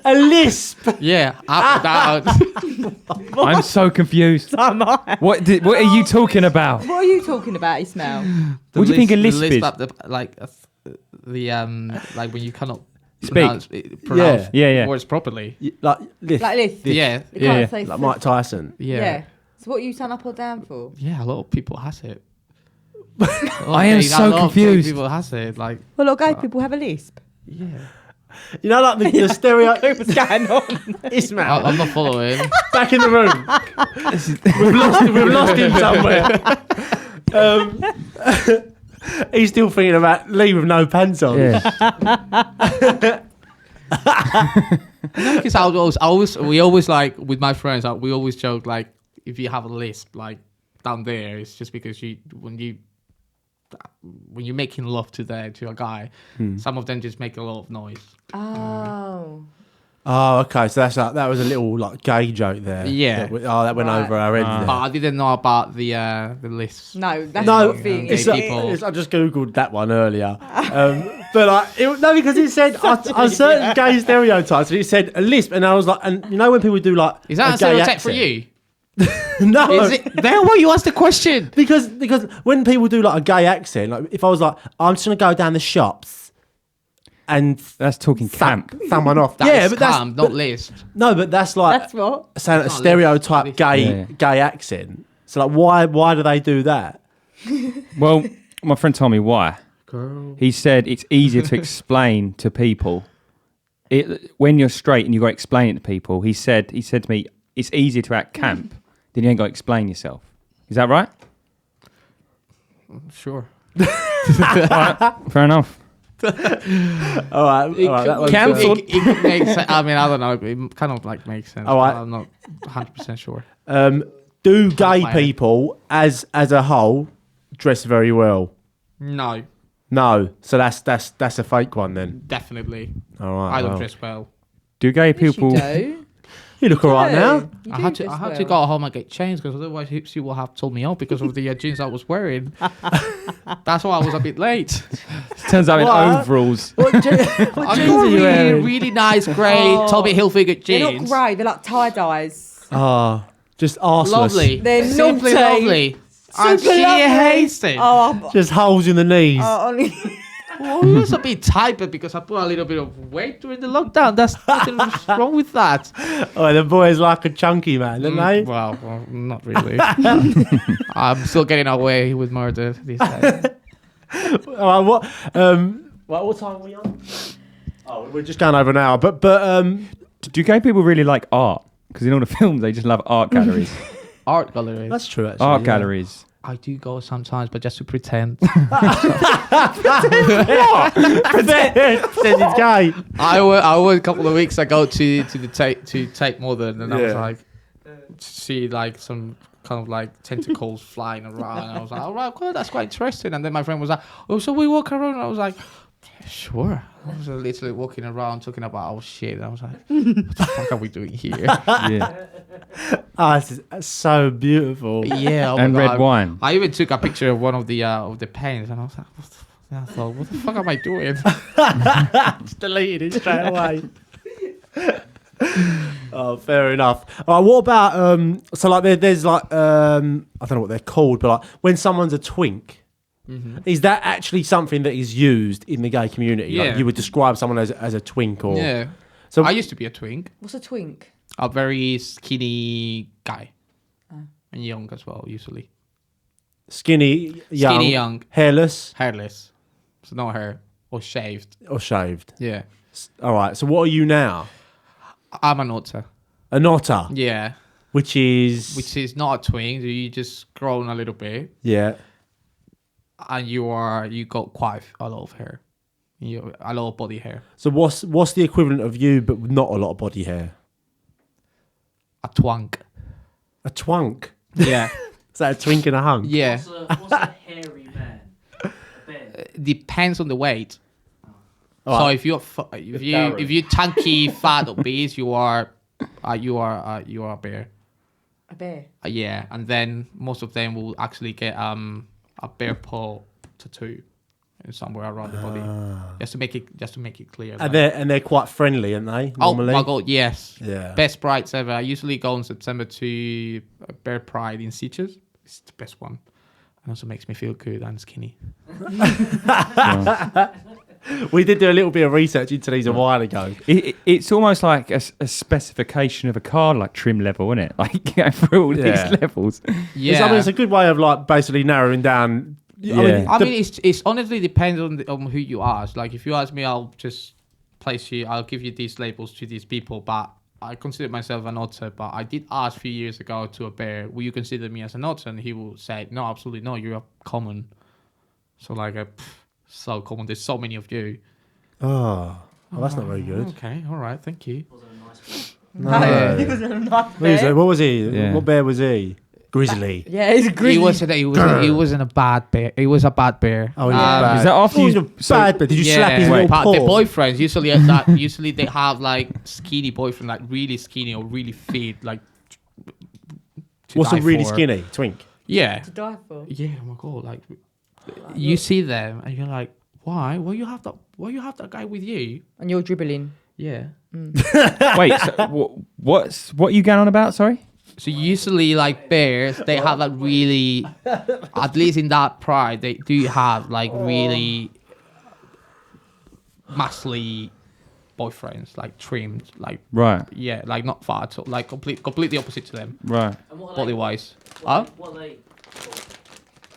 Speaker 1: a lisp.
Speaker 2: Yeah, up or down.
Speaker 3: I'm so confused.
Speaker 4: Am I?
Speaker 3: What are you talking about?
Speaker 4: What are you talking about, Ismail?
Speaker 3: What do you think a lisp is?
Speaker 2: Up like when you cannot
Speaker 3: Speak.
Speaker 2: pronounce
Speaker 3: Yeah.
Speaker 2: words properly.
Speaker 1: Like lisp.
Speaker 4: Like this?
Speaker 2: Yeah,
Speaker 4: You can't
Speaker 3: Yeah.
Speaker 4: say
Speaker 1: Like Mike Tyson.
Speaker 2: yeah.
Speaker 4: So what are you saying up or down for?
Speaker 2: Yeah, a lot of people has it.
Speaker 3: I am so confused.
Speaker 2: People has it, like,
Speaker 4: Well, a lot of gay people have a lisp.
Speaker 2: yeah.
Speaker 1: You know, like the stereo.
Speaker 4: What's going on?
Speaker 1: Ismail.
Speaker 2: I'm not following.
Speaker 1: Back in the room. We've lost him somewhere. He's still thinking about Lee with no pants on.
Speaker 3: Yeah.
Speaker 2: Because we always like with my friends, we always joke like if you have a lisp like down there, it's just because when you're making love to a guy, some of them just make a lot of noise.
Speaker 4: Oh.
Speaker 1: Oh, okay. So that was a little like gay joke there.
Speaker 2: Yeah.
Speaker 1: That went over our heads.
Speaker 2: But I didn't know about the lisp.
Speaker 4: No, that's
Speaker 1: No,
Speaker 4: not being
Speaker 2: gay
Speaker 1: it's,
Speaker 2: people.
Speaker 1: I just googled that one earlier, but because it said on certain gay stereotypes, and it said a lisp, and I was like, and you know when people do like
Speaker 2: Is that a
Speaker 1: gay
Speaker 2: stereotype for
Speaker 1: accent?
Speaker 2: you?
Speaker 1: No,
Speaker 2: Is it? There, why you asked the question?
Speaker 1: because when people do like a gay accent, like if I was like, I'm just gonna go down the shops and
Speaker 3: That's talking camp.
Speaker 1: someone off,
Speaker 2: That is
Speaker 1: but
Speaker 2: calm, not lisp.
Speaker 1: no, but that's like
Speaker 4: That's what?
Speaker 1: saying a
Speaker 2: It's not
Speaker 1: stereotype
Speaker 2: lisp.
Speaker 3: Yeah.
Speaker 1: gay accent. So like, why do they do that?
Speaker 3: Well, my friend told me why.
Speaker 2: Girl.
Speaker 3: He said it's easier to explain to people. When you're straight and you got to explain it to people. He said to me, it's easier to act camp than you ain't got to explain yourself. Is that right?
Speaker 2: Sure.
Speaker 3: Right, fair enough.
Speaker 1: All right, that was
Speaker 3: Cancelled.
Speaker 2: It makes sense. I mean, I don't know. It kind of like makes sense.
Speaker 1: All right.
Speaker 2: But I'm not 100% sure.
Speaker 1: Do gay
Speaker 2: Fire.
Speaker 1: people as a whole dress very well?
Speaker 2: No,
Speaker 1: No, so that's a fake one then.
Speaker 2: definitely.
Speaker 1: All right,
Speaker 2: I don't
Speaker 1: well.
Speaker 2: dress well.
Speaker 3: Do gay
Speaker 4: Yes,
Speaker 3: people?
Speaker 4: you do.
Speaker 1: You look all right now.
Speaker 4: You
Speaker 2: I
Speaker 4: do
Speaker 2: had to
Speaker 4: dress
Speaker 2: go
Speaker 4: well.
Speaker 2: home and get changed because otherwise she will have told me off because of the jeans I was wearing. That's why I was a bit late.
Speaker 3: Turns out in
Speaker 1: What?
Speaker 3: overalls.
Speaker 1: What
Speaker 2: I
Speaker 1: jeans
Speaker 2: got
Speaker 1: are you
Speaker 2: really,
Speaker 1: wearing?
Speaker 2: really nice grey
Speaker 4: Oh.
Speaker 2: Tommy Hilfiger
Speaker 4: They're not
Speaker 2: jeans.
Speaker 4: grey, they're like tie-dyes.
Speaker 1: Oh, just arseless.
Speaker 2: Lovely.
Speaker 4: They're
Speaker 2: Simply
Speaker 4: naughty.
Speaker 2: lovely. And
Speaker 4: Super
Speaker 2: she
Speaker 4: lovely.
Speaker 2: hates it.
Speaker 4: Oh,
Speaker 1: Just holes in the knees.
Speaker 4: only.
Speaker 2: Well, it was a bit tight, but because I put a little bit of weight during the lockdown, that's nothing wrong with that.
Speaker 1: Oh, the boys like a chunky man, don't they?
Speaker 2: Well, not really. I'm still getting away with murder these days.
Speaker 1: All right, what time are we on? Oh, we're just going over an hour, but
Speaker 3: Do gay people really like art? Because in all the films, they just love art galleries.
Speaker 2: Art galleries.
Speaker 1: that's true. Actually,
Speaker 3: Art
Speaker 1: yeah.
Speaker 3: galleries.
Speaker 2: I do go sometimes, but just to pretend.
Speaker 1: Said it's gay.
Speaker 2: I went a couple of weeks ago to the Tate Modern, and I was
Speaker 1: Yeah.
Speaker 2: like, see like some kind of like tentacles flying around, and I was like, all right, cool, that's quite interesting. And then my friend was like, oh, so we walk around, and I was like, yeah, sure. I was literally walking around talking about shit, and I was like, what the fuck are we doing here?
Speaker 3: Yeah.
Speaker 1: Oh, that's so beautiful.
Speaker 2: Yeah, oh my
Speaker 3: And red
Speaker 2: God.
Speaker 3: wine.
Speaker 2: I even took a picture of one of the paints, and I was like, what the, and I thought, what the fuck am I doing?
Speaker 1: Just deleted it straight away. Oh, fair enough. All right, what about so like there's like I don't know what they're called, but like when someone's a twink, is that actually something that is used in the gay community?
Speaker 2: Yeah.
Speaker 1: Like you would describe someone as a twink, or
Speaker 2: Yeah.
Speaker 1: So
Speaker 2: I used to be a twink,
Speaker 4: What's a twink?
Speaker 2: a very skinny guy, and young as well, usually
Speaker 1: skinny,
Speaker 2: young,
Speaker 1: hairless,
Speaker 2: hairless, so no hair or shaved.
Speaker 1: or shaved.
Speaker 2: Yeah,
Speaker 1: All right. So what are you now?
Speaker 2: I'm an otter.
Speaker 1: An otter,
Speaker 2: Yeah,
Speaker 1: which is
Speaker 2: not a twink. You just grown a little bit,
Speaker 1: yeah.
Speaker 2: and you got quite a lot of hair, a lot of body hair.
Speaker 1: So what's the equivalent of you, but with not a lot of body hair?
Speaker 2: A twunk.
Speaker 1: A twunk.
Speaker 2: Yeah,
Speaker 1: Is that a twink and a hunk?
Speaker 2: yeah.
Speaker 6: What's a hairy man? A bear.
Speaker 2: Depends on the weight.
Speaker 1: All
Speaker 2: So
Speaker 1: right.
Speaker 2: if you're chunky, fat, obese, you are a bear.
Speaker 4: A bear.
Speaker 2: Yeah, and then most of them will actually get a bear paw tattoo somewhere around the body, just to make it clear.
Speaker 1: And they're quite friendly, aren't they? Normally.
Speaker 2: Oh my god, yes.
Speaker 1: Yeah.
Speaker 2: Best prides ever. I usually go in September to Bear Pride in Sitges. It's the best one. And also makes me feel good and skinny.
Speaker 1: We did do a little bit of research into these a while ago.
Speaker 3: It's almost like a specification of a car, like trim level, isn't it? Like going through all
Speaker 1: Yeah.
Speaker 3: these levels.
Speaker 2: Yeah.
Speaker 1: I mean, it's a good way of like basically narrowing down.
Speaker 3: Yeah.
Speaker 2: I mean, it's honestly depends on who you ask. Like, if you ask me, I'll just I'll give you these labels to these people. But I consider myself an otter. But I did ask a few years ago to a bear, will you consider me as an otter? And he will say, no, absolutely not. You're a common. So like so common. There's so many of you.
Speaker 1: Oh, well, that's not very good.
Speaker 2: Okay, all right, thank you.
Speaker 6: Wasn't a nice
Speaker 1: No.
Speaker 4: He was a nice
Speaker 1: What was he?
Speaker 4: bear.
Speaker 1: What was he?
Speaker 3: Yeah.
Speaker 1: What bear was he? Grizzly.
Speaker 4: Yeah, he's a grizzly.
Speaker 2: He wasn't a bad bear. He was a bad bear.
Speaker 1: Oh, he was bad.
Speaker 3: Is that after
Speaker 1: Oh,
Speaker 3: you-
Speaker 1: he was bad, but did you slap his
Speaker 2: Yeah,
Speaker 1: little
Speaker 2: but
Speaker 1: paw?
Speaker 2: the boyfriends usually they have like skinny boyfriend, like really skinny or really fit, like. to
Speaker 1: What's
Speaker 2: die
Speaker 1: a really
Speaker 2: for.
Speaker 1: skinny twink?
Speaker 2: Yeah,
Speaker 4: To die for.
Speaker 2: yeah. Oh my god! Like, you see them and you're like, why? Why you have that? Why you have that guy with you?
Speaker 4: And you're dribbling.
Speaker 2: Yeah.
Speaker 3: Wait, so what are you going on about? Sorry.
Speaker 2: So usually, like bears, they have like really, at least in that pride, they do have like really muscly boyfriends, like trimmed, like
Speaker 3: Right.
Speaker 2: yeah, like not fat at all, like completely opposite to them,
Speaker 3: Right.
Speaker 6: And what are
Speaker 2: body
Speaker 6: they?
Speaker 2: wise.
Speaker 6: What are they?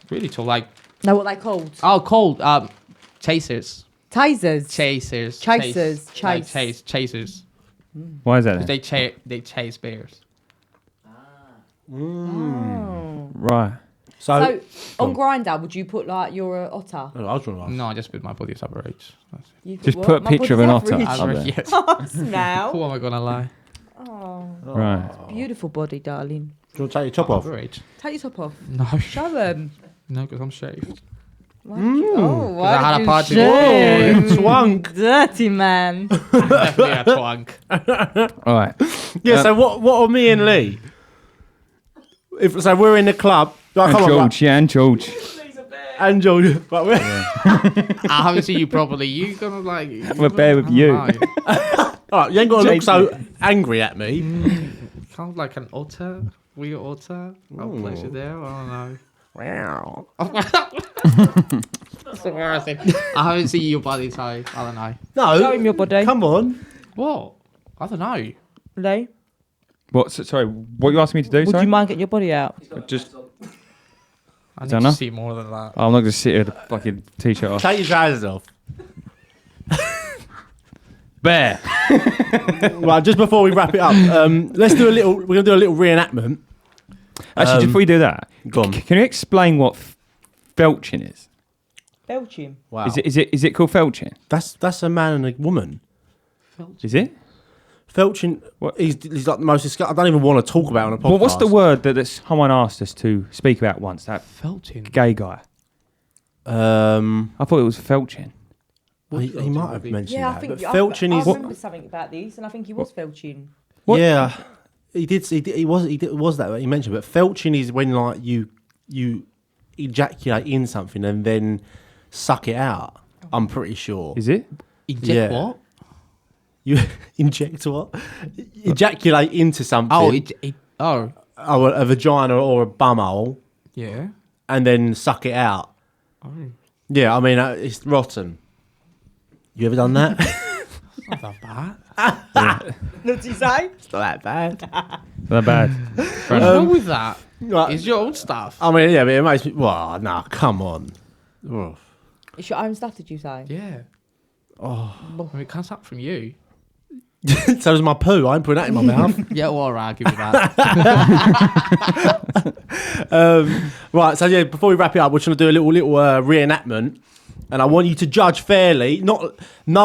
Speaker 2: Really tall, like
Speaker 4: Know what they called?
Speaker 2: cold, chasers,
Speaker 4: Tasers.
Speaker 2: chasers,
Speaker 4: Chasers,
Speaker 2: like
Speaker 4: chase.
Speaker 2: chasers.
Speaker 3: Why is that? Then?
Speaker 2: They chase bears.
Speaker 4: Oh.
Speaker 3: Right.
Speaker 1: So,
Speaker 4: So on Grindr, would you put like you're a otter?
Speaker 1: I was trying to ask.
Speaker 2: No, I just put my body as average. That's it.
Speaker 4: You
Speaker 3: Just
Speaker 4: what?
Speaker 3: put a
Speaker 4: My
Speaker 3: picture of an
Speaker 4: body's
Speaker 3: otter.
Speaker 4: average.
Speaker 3: Up
Speaker 2: Average,
Speaker 3: there.
Speaker 2: yes.
Speaker 4: Now.
Speaker 2: Who am I gonna lie?
Speaker 4: Oh,
Speaker 3: Right.
Speaker 4: beautiful body, darling.
Speaker 1: Do you want to take your top off?
Speaker 2: Average.
Speaker 4: Take your top off.
Speaker 2: No,
Speaker 4: Show them.
Speaker 2: no, because I'm shaved.
Speaker 4: Why did you, oh, why
Speaker 2: I had
Speaker 4: did
Speaker 2: a
Speaker 4: you
Speaker 2: party.
Speaker 4: shave?
Speaker 1: Oh, twunk.
Speaker 4: Dirty man.
Speaker 2: Definitely a twunk.
Speaker 3: All right.
Speaker 1: Yeah, so what are me and Lee? If so, we're in the club. Like,
Speaker 3: And
Speaker 1: come on,
Speaker 3: George, yeah, and George.
Speaker 1: and George. But we're,
Speaker 2: I haven't seen you properly. You gonna like?
Speaker 3: I'm a bear with you.
Speaker 1: all right, you ain't got to look so angry at me.
Speaker 2: Kind of like an otter. Were you otter? I'll place you there. I don't know.
Speaker 1: Wow.
Speaker 2: That's embarrassing. I haven't seen your body type. I don't know.
Speaker 1: No,
Speaker 4: Show him your body.
Speaker 1: come on.
Speaker 2: What? I don't know.
Speaker 4: Lee,
Speaker 3: What? Sorry. What you asking me to do?
Speaker 4: would
Speaker 3: Sorry.
Speaker 4: you mind getting your body out?
Speaker 3: Just.
Speaker 2: I need
Speaker 3: Don't
Speaker 2: to
Speaker 3: know.
Speaker 2: see more than that.
Speaker 3: I'm not gonna sit here with a fucking t-shirt off.
Speaker 1: Take your trousers off.
Speaker 3: Bear.
Speaker 1: Right, just before we wrap it up, let's do a little. We're gonna do a little reenactment.
Speaker 3: Actually, just before you do that,
Speaker 1: Go on.
Speaker 3: can you explain what felching is?
Speaker 4: Belching.
Speaker 1: Wow.
Speaker 3: Is it called felching?
Speaker 1: That's a man and a woman.
Speaker 3: Is it?
Speaker 1: Felching.
Speaker 3: What?
Speaker 1: He's like the most disgusting. I don't even want to talk about it on a podcast.
Speaker 3: Well, what's the word that someone asked us to speak about once? That
Speaker 2: Felting.
Speaker 3: gay guy. I thought it was felching.
Speaker 1: He might have mentioned
Speaker 4: Yeah, I
Speaker 1: that.
Speaker 4: think
Speaker 1: But felching
Speaker 4: I
Speaker 1: is.
Speaker 4: remember something about this, and I think he was felching.
Speaker 3: What?
Speaker 1: Yeah, he was that he mentioned. But felching is when like you ejaculate in something and then suck it out. I'm pretty sure.
Speaker 3: Is it?
Speaker 2: Inject
Speaker 1: Yeah.
Speaker 2: what?
Speaker 1: You inject what? Ejaculate into something. A vagina or a bumhole,
Speaker 2: Yeah.
Speaker 1: and then suck it out.
Speaker 2: Oh.
Speaker 1: Yeah, I mean it's rotten. You ever done that?
Speaker 2: Not that bad.
Speaker 4: What did you say?
Speaker 1: It's not that bad.
Speaker 3: That bad.
Speaker 2: What's wrong with that?
Speaker 1: Right.
Speaker 2: It's your own stuff.
Speaker 1: I mean, yeah, but it makes me. Well, no, come on. Ugh.
Speaker 4: It's your own stuff, did you say?
Speaker 2: Yeah. I mean, it comes up from you.
Speaker 1: So does my poo. I ain't putting that in my mouth.
Speaker 2: Yeah, well, all right, I'll give you that.
Speaker 1: Right, so yeah, before we wrap it up, we're trying to do a little reenactment, and I want you to judge fairly. No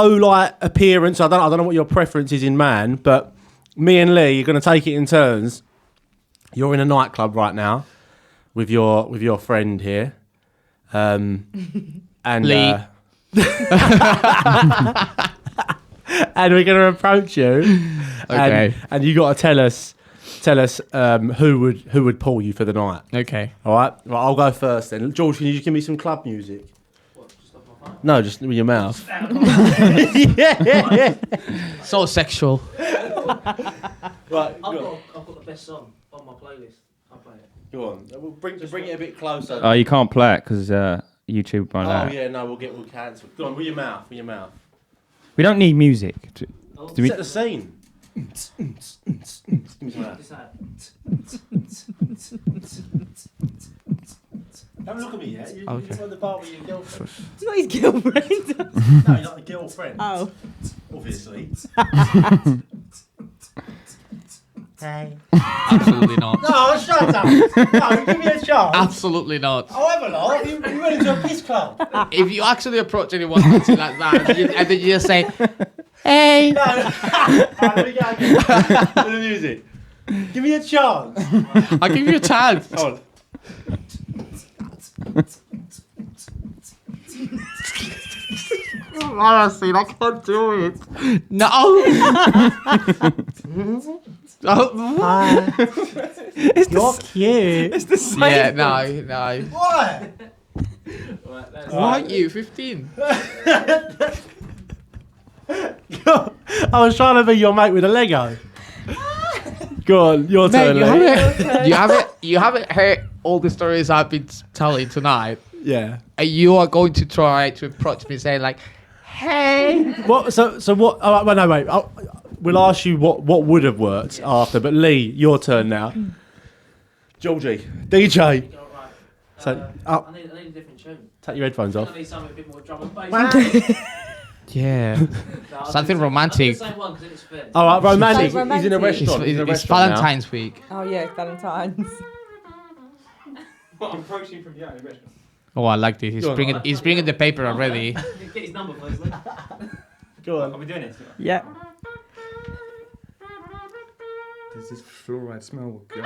Speaker 1: like appearance. I don't know what your preference is in man, but me and Lee are going to take it in turns. You're in a nightclub right now with your friend here, and
Speaker 2: Lee.
Speaker 1: And we're going to approach you.
Speaker 2: Okay.
Speaker 1: And you got to tell us who would pull you for the night.
Speaker 2: Okay.
Speaker 1: All right. Well, I'll go first then. George, can you just give me some club music?
Speaker 6: What, just off my phone?
Speaker 1: No, just with your mouth.
Speaker 6: Yeah.
Speaker 2: So sexual.
Speaker 1: Right.
Speaker 6: I've got the best song on my playlist. I'll play it.
Speaker 1: Go on. We'll bring it a bit closer.
Speaker 3: Oh, you can't play it because YouTube won't allow it.
Speaker 1: Yeah, no, we'll cancel. Go on, with your mouth.
Speaker 3: We don't need music. Do we?
Speaker 1: Set the scene. Give me some of that.
Speaker 6: Just that.
Speaker 1: Don't look at me yet. You're
Speaker 2: Okay.
Speaker 1: on the bar with your girlfriend.
Speaker 4: It's not his girlfriend.
Speaker 1: No, you're not a girlfriend.
Speaker 4: Oh.
Speaker 1: Obviously.
Speaker 4: Hey.
Speaker 2: Absolutely not.
Speaker 1: No, shut up. No, give me a chance.
Speaker 2: Absolutely not.
Speaker 1: However long, you went into a piss club.
Speaker 2: If you actually approach anyone like that, and then you just say, "Hey,"
Speaker 1: No. Let me go again. To the music. Give me a chance.
Speaker 2: I'll give you a chance.
Speaker 1: Hold on.
Speaker 2: Honestly, I can't do it. No.
Speaker 1: You're cute.
Speaker 3: It's the same.
Speaker 2: Yeah, no.
Speaker 1: What?
Speaker 2: Why aren't you 15?
Speaker 1: I was trying to be your mate with a Lego. Go on, your turn,
Speaker 2: Man,
Speaker 1: Lee.
Speaker 2: you haven't heard all the stories I've been telling tonight.
Speaker 1: Yeah.
Speaker 2: And you are going to try to approach me saying like, "Hey."
Speaker 1: What? So what? Oh, well, no, wait. We'll ask you what would have worked after. But Lee, your turn now. Georgie, DJ.
Speaker 6: Go right.
Speaker 1: So,
Speaker 6: I need a different tune.
Speaker 1: Take your headphones off.
Speaker 6: I need something a bit more drum and bass.
Speaker 2: Yeah.
Speaker 6: No,
Speaker 2: Something
Speaker 6: I'll
Speaker 2: romantic.
Speaker 6: do the same one because it's fair.
Speaker 1: All right, romantic.
Speaker 4: So
Speaker 1: He's in a
Speaker 4: romantic.
Speaker 1: restaurant. He's in a
Speaker 2: It's
Speaker 1: restaurant now.
Speaker 2: Valentine's week.
Speaker 4: Oh yeah, it's Valentine's.
Speaker 5: I'm approaching from behind the restaurant.
Speaker 2: Oh, I like this. He's bringing the paper already.
Speaker 6: Get his number first, Lee.
Speaker 1: Go
Speaker 5: Are
Speaker 1: on.
Speaker 5: we doing it?
Speaker 4: Yeah.
Speaker 5: Does this fluoride smell good?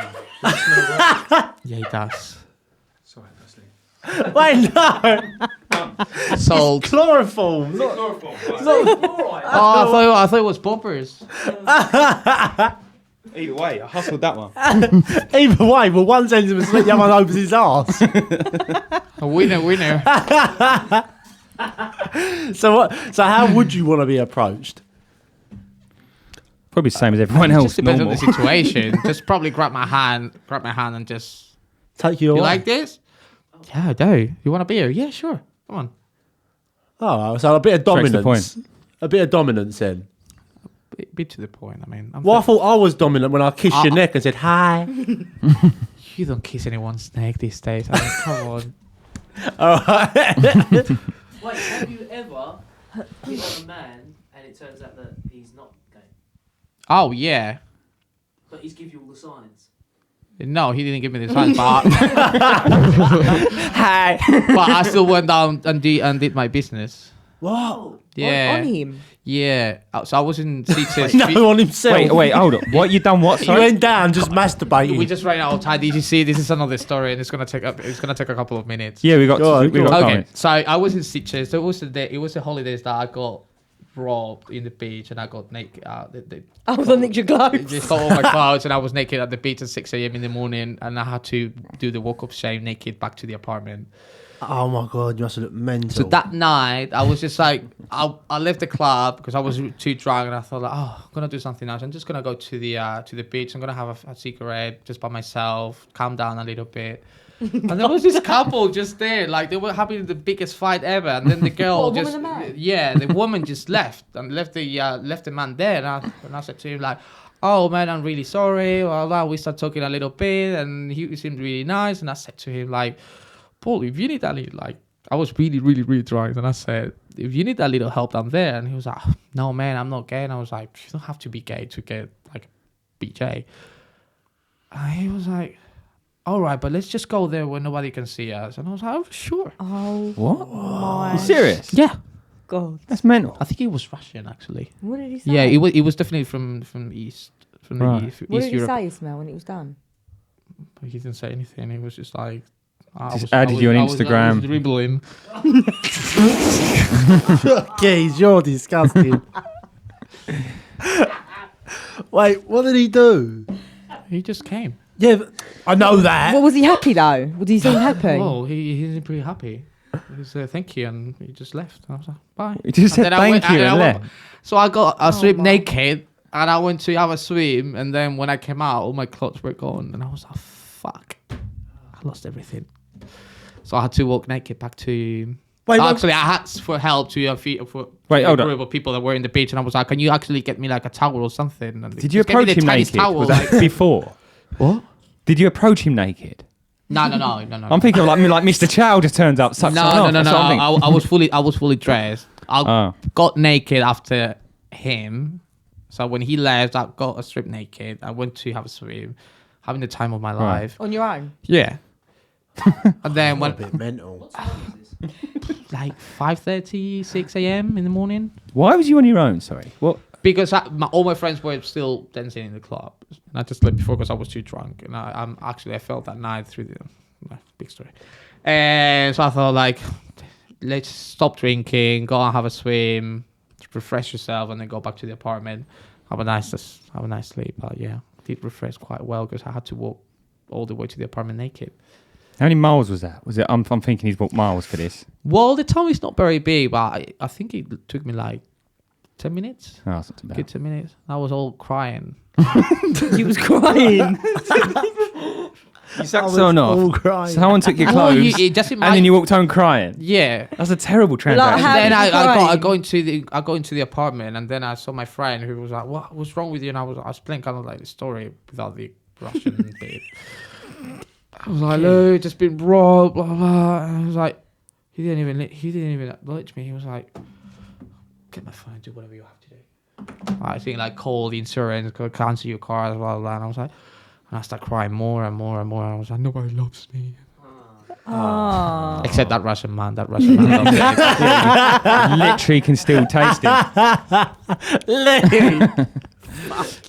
Speaker 2: Yeah, he does.
Speaker 5: Sorry, firstly.
Speaker 1: Wait, no.
Speaker 2: Sold.
Speaker 1: Chloroform.
Speaker 5: Is it chloroform? Right.
Speaker 6: Alright.
Speaker 2: Oh, I thought it was poppers.
Speaker 5: Either way, I hustled that one.
Speaker 1: Either way, well, one sends him asleep, the other one opens his arse.
Speaker 2: A winner.
Speaker 1: So what? So how would you want to be approached?
Speaker 3: Probably the same as everyone
Speaker 2: It
Speaker 3: else.
Speaker 2: just depends on
Speaker 3: Normal.
Speaker 2: the situation. Just probably grab my hand and just.
Speaker 1: Take you
Speaker 2: You
Speaker 1: away.
Speaker 2: like this? Yeah, I do. You want a beer? Yeah, sure. Come on.
Speaker 1: Oh, so a bit of
Speaker 3: Straight to the
Speaker 1: dominance. A bit of dominance then.
Speaker 2: Be to the point. I mean,
Speaker 1: Well, I thought I was dominant when I kissed your neck and said hi.
Speaker 2: you don't kiss anyone's neck these days. I mean, come on.
Speaker 1: All right.
Speaker 6: Wait, have you ever hit on a man and it turns out that he's not gay,
Speaker 2: Oh yeah.
Speaker 6: but he's give you all the signs?
Speaker 2: No, he didn't give me the sign, but
Speaker 1: Hi.
Speaker 2: but I still went down and did my business.
Speaker 1: What?
Speaker 2: Yeah.
Speaker 4: On him.
Speaker 2: Yeah. So I was in teachers.
Speaker 1: No, on himself.
Speaker 3: Wait, hold on. What you done? What?
Speaker 1: He
Speaker 3: Sorry.
Speaker 1: went down just masturbating.
Speaker 2: We just ran out of time. Did you see? This is another story, and it's gonna take a couple of minutes.
Speaker 3: Yeah, we got.
Speaker 1: Go on,
Speaker 3: we
Speaker 1: go
Speaker 3: got
Speaker 1: on.
Speaker 2: Okay.
Speaker 3: time.
Speaker 2: So I was in teachers. So it was the holidays that I got robbed in the beach, and I got naked. They
Speaker 4: I was on your clothes.
Speaker 2: just got all my clothes, and I was naked at the beach at 6 a.m. in the morning, and I had to do the walk of shame naked back to the apartment.
Speaker 1: Oh my god, you must have looked mental.
Speaker 2: So that night, I was just like, I left the club because I was too drunk, and I thought like, oh, I'm gonna do something else. I'm just gonna go to the beach. I'm gonna have a cigarette just by myself, calm down a little bit. And there was this couple just there, like they were having the biggest fight ever. And then the girl
Speaker 4: What, a
Speaker 2: just,
Speaker 4: woman and man?
Speaker 2: yeah, the woman just left the man there. And I said to him like, oh man, I'm really sorry. Well, we started talking a little bit, and he seemed really nice. And I said to him like, Paul, if you need that little, like, I was really, really, really drunk, and I said, if you need that little help, I'm there. And he was like, no, man, I'm not gay. And I was like, you don't have to be gay to get like a BJ. And he was like, all right, but let's just go there where nobody can see us. And I was like, oh, sure.
Speaker 4: Oh,
Speaker 3: What?
Speaker 4: my
Speaker 3: You serious?
Speaker 2: Yeah,
Speaker 4: God.
Speaker 3: That's mental.
Speaker 2: I think he was Russian actually.
Speaker 4: What did he say?
Speaker 2: Yeah, he was definitely from East, from
Speaker 3: Right.
Speaker 2: the East
Speaker 4: What did he
Speaker 2: Europe.
Speaker 4: say, Ismail, when it was done?
Speaker 2: He didn't say anything. He was just like,
Speaker 3: Just added you on Instagram.
Speaker 2: I was dribbling.
Speaker 1: Keys, you're disgusting. Wait, what did he do?
Speaker 2: He just came.
Speaker 1: Yeah, I know that.
Speaker 4: Well, was he happy though? Was he seem happy?
Speaker 2: Oh, he seemed pretty happy. He said thank you, and he just left. And I was like, bye.
Speaker 3: You just said
Speaker 2: And then
Speaker 3: thank you and left.
Speaker 2: So I got I stripped
Speaker 4: my.
Speaker 2: naked, and I went to have a swim. And then when I came out, all my clothes were gone, and I was like, fuck, I lost everything. So I had to walk naked back to.
Speaker 1: Wait, what-
Speaker 2: actually, I had for help to for
Speaker 3: Wait,
Speaker 2: a
Speaker 3: hold on.
Speaker 2: group of people that were in the beach, and I was like, "Can you actually get me like a towel or something?" And
Speaker 3: Did you
Speaker 2: just gave me
Speaker 3: approach
Speaker 2: the
Speaker 3: him
Speaker 2: tiniest
Speaker 3: naked?
Speaker 2: towel,
Speaker 3: Was that
Speaker 2: like-
Speaker 3: before?
Speaker 2: What?
Speaker 3: Did you approach him naked?
Speaker 2: No.
Speaker 3: I'm thinking of like Mr. Chow just turns up, sucks someone off.
Speaker 2: No.
Speaker 3: That's what I'm thinking.
Speaker 2: I was fully dressed. I
Speaker 3: Oh.
Speaker 2: got naked after him. So when he left, I got a strip naked. I went to have a swim, having the time of my
Speaker 3: Right.
Speaker 2: life.
Speaker 4: On your own?
Speaker 2: Yeah. And then
Speaker 1: a
Speaker 2: when
Speaker 1: bit mental.
Speaker 2: like 5:30, 6 a.m. in the morning,
Speaker 3: Why was you on your own? Sorry. What?
Speaker 2: because all my friends were still dancing in the club, and I just left before because I was too drunk. And I felt that night through the big story. And so I thought like, let's stop drinking, go and have a swim, refresh yourself, and then go back to the apartment, have a nice sleep. But yeah, did refresh quite well because I had to walk all the way to the apartment naked.
Speaker 3: How many miles was that? Was it? I'm thinking he's walked miles for this.
Speaker 2: Well, the town is not very big, but I think it took me like 10 minutes.
Speaker 3: Oh, that's not too bad.
Speaker 2: Good 10 minutes. I was all crying.
Speaker 4: He was crying.
Speaker 3: You sucked someone
Speaker 1: all
Speaker 3: off.
Speaker 1: crying.
Speaker 3: Someone took your
Speaker 2: Well,
Speaker 3: clothes,
Speaker 2: just
Speaker 3: and then you walked home crying.
Speaker 2: yeah.
Speaker 3: That's a terrible transaction.
Speaker 4: How
Speaker 2: Then
Speaker 4: did you
Speaker 2: I
Speaker 4: cry?
Speaker 2: go into the apartment, and then I saw my friend who was like, "What's wrong with you?" And I was playing kind of like the story without the Russian bit. I was like, "Look, just been robbed, blah blah." And I was like, he didn't even acknowledge me. He was like, "Get my phone, do whatever you have to do." I think like call the insurance, go cancel your car, blah blah. And I was like, and I started crying more and more and more. And I was like, nobody loves me.
Speaker 4: Oh.
Speaker 2: Except that Russian man. That Russian man loves me.
Speaker 3: Literally can still taste it.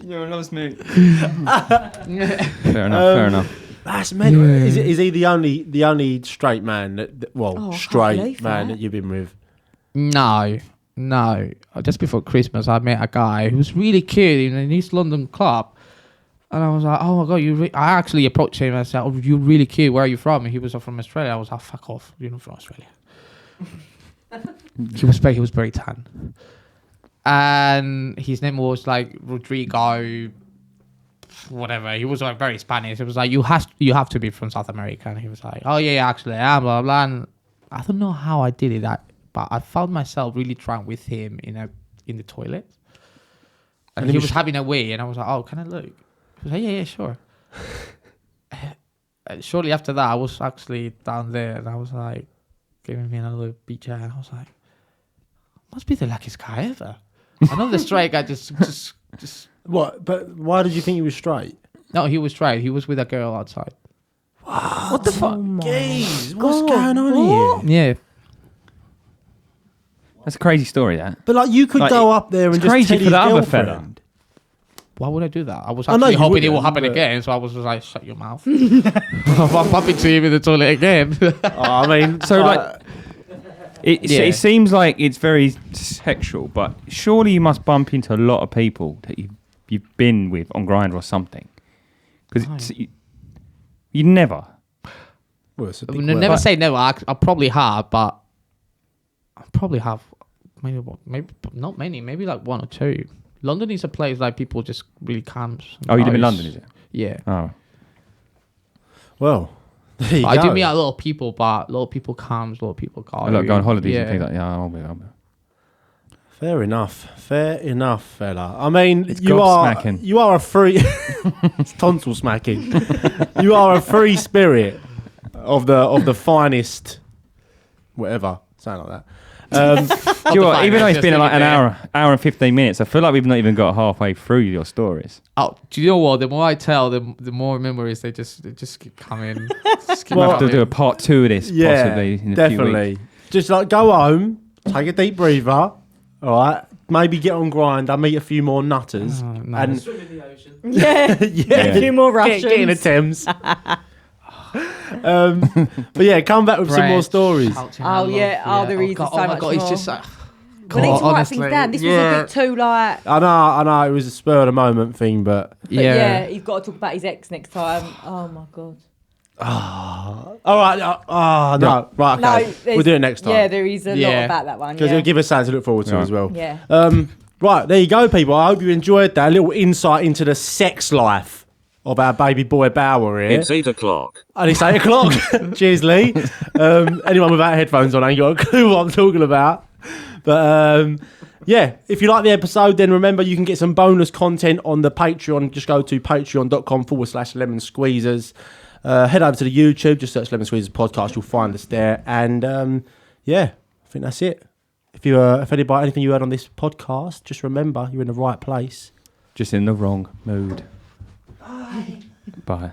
Speaker 3: You loves me. Fair enough.
Speaker 1: That's mental.
Speaker 2: Yeah.
Speaker 1: Is he the only straight man that
Speaker 4: Oh, I can't
Speaker 1: straight
Speaker 4: believe
Speaker 1: man
Speaker 4: that.
Speaker 1: that you've been with?
Speaker 2: No. Just before Christmas, I met a guy who was really cute in an East London club. And I was like, oh my God, I actually approached him and I said, oh, you're really cute. Where are you from? And he was from Australia. I was like, fuck off. You're not from Australia. He was very tan. And his name was like Rodrigo, whatever. He was like very Spanish. It was like, you have to be from South America. And he was like, oh yeah, actually I am, blah, blah, blah. And I don't know how I did it, but I found myself really drunk with him in the toilet. And he was having a wee, and I was like, oh, can I look? He was like, yeah, sure. Shortly after that, I was actually down there, and I was like, giving me another beach air, and I was like, must be the luckiest guy ever. Another straight guy just.
Speaker 1: What? But why did you think he was straight?
Speaker 2: No, he was straight. He was with a girl outside.
Speaker 1: What the fuck?
Speaker 4: my
Speaker 1: Jeez, what's
Speaker 4: God,
Speaker 1: going on
Speaker 4: what?
Speaker 1: here?
Speaker 2: Yeah.
Speaker 3: That's a crazy story, that.
Speaker 1: But like, you could
Speaker 3: Like,
Speaker 1: go up there and
Speaker 3: it's
Speaker 1: just
Speaker 3: crazy
Speaker 1: tell
Speaker 3: for
Speaker 1: his
Speaker 3: the other
Speaker 1: girlfriend.
Speaker 2: Why would I do that? I was
Speaker 1: I know
Speaker 2: actually
Speaker 1: you
Speaker 2: hoping it will
Speaker 1: wouldn't,
Speaker 2: happen
Speaker 1: but-
Speaker 2: again, so I was just like, shut your mouth. I'm bumping to him in the toilet again.
Speaker 1: I mean,
Speaker 3: So, like,
Speaker 2: Yeah.
Speaker 3: it seems like it's very sexual, but surely you must bump into a lot of people that you've been with on Grindr or something. Because you never.
Speaker 1: Well, it's a
Speaker 2: I
Speaker 1: big
Speaker 2: mean,
Speaker 1: word.
Speaker 2: never say never. I probably have, but I probably have maybe not many. Maybe like one or two. London is a place like people just really camps.
Speaker 3: Oh, you live in London, is it?
Speaker 2: Yeah.
Speaker 3: Oh.
Speaker 1: Well, there you
Speaker 2: I
Speaker 1: go.
Speaker 2: do meet a lot of people, but a lot of people comes, a lot of people go.
Speaker 3: I like go on holidays
Speaker 2: yeah.
Speaker 3: and things like that. Yeah, I'll be.
Speaker 1: Fair enough, fella. I mean,
Speaker 3: It's
Speaker 1: you are
Speaker 3: gobsmacking.
Speaker 1: a free it's tonsil smacking. You are a free spirit of the finest, whatever, something like that.
Speaker 3: Do you know what? Even though it's
Speaker 2: Just
Speaker 3: been like
Speaker 2: leave
Speaker 3: an
Speaker 2: it
Speaker 3: hour and 15 minutes, I feel like we've not even got halfway through your stories.
Speaker 2: Oh, do you know what? The more I tell, the more memories they just keep coming. Just keep
Speaker 3: We'll have to
Speaker 2: coming.
Speaker 3: do a part 2 of this possibly in a few
Speaker 1: definitely.
Speaker 3: weeks.
Speaker 1: Just like go home, take a deep breather, all right. Maybe get on grind. I'll meet a few more nutters,
Speaker 2: no.
Speaker 1: and
Speaker 6: Swim in the ocean.
Speaker 4: A few more Russians.
Speaker 1: get in the Thames. But yeah, come back with some more stories.
Speaker 4: Oh, yeah. Oh, there is
Speaker 2: God,
Speaker 4: so
Speaker 2: oh my
Speaker 4: much
Speaker 2: God, it's
Speaker 4: more.
Speaker 2: just.
Speaker 4: We need to write
Speaker 2: honestly,
Speaker 4: things down. This was
Speaker 2: yeah.
Speaker 4: a bit too like.
Speaker 1: I know, it was a spur of the moment thing, but
Speaker 4: But yeah, he's got to talk about his ex next time. Oh my God.
Speaker 1: all right. No, right, okay.
Speaker 4: No,
Speaker 1: We'll do it next time.
Speaker 4: Yeah, there is a lot
Speaker 2: Yeah.
Speaker 4: about that one.
Speaker 1: Because
Speaker 4: Yeah.
Speaker 1: it'll give us something to look forward to
Speaker 3: Right.
Speaker 1: as well.
Speaker 4: Yeah.
Speaker 1: Right, there you go, people. I hope you enjoyed that. A little insight into the sex life of our baby boy Bower here.
Speaker 7: It's 8 o'clock.
Speaker 1: And it's 8 o'clock. Cheers, Lee. Anyone without headphones on ain't got a clue what I'm talking about. But yeah, if you like the episode, then remember you can get some bonus content on the Patreon. Just go to patreon.com/lemon squeezers. Head over to the YouTube, just search Lemon Squeezers Podcast. You'll find us there. And yeah, I think that's it. If you offended by anything you heard on this podcast, just remember you're in the right place.
Speaker 3: Just in the wrong mood. Bye.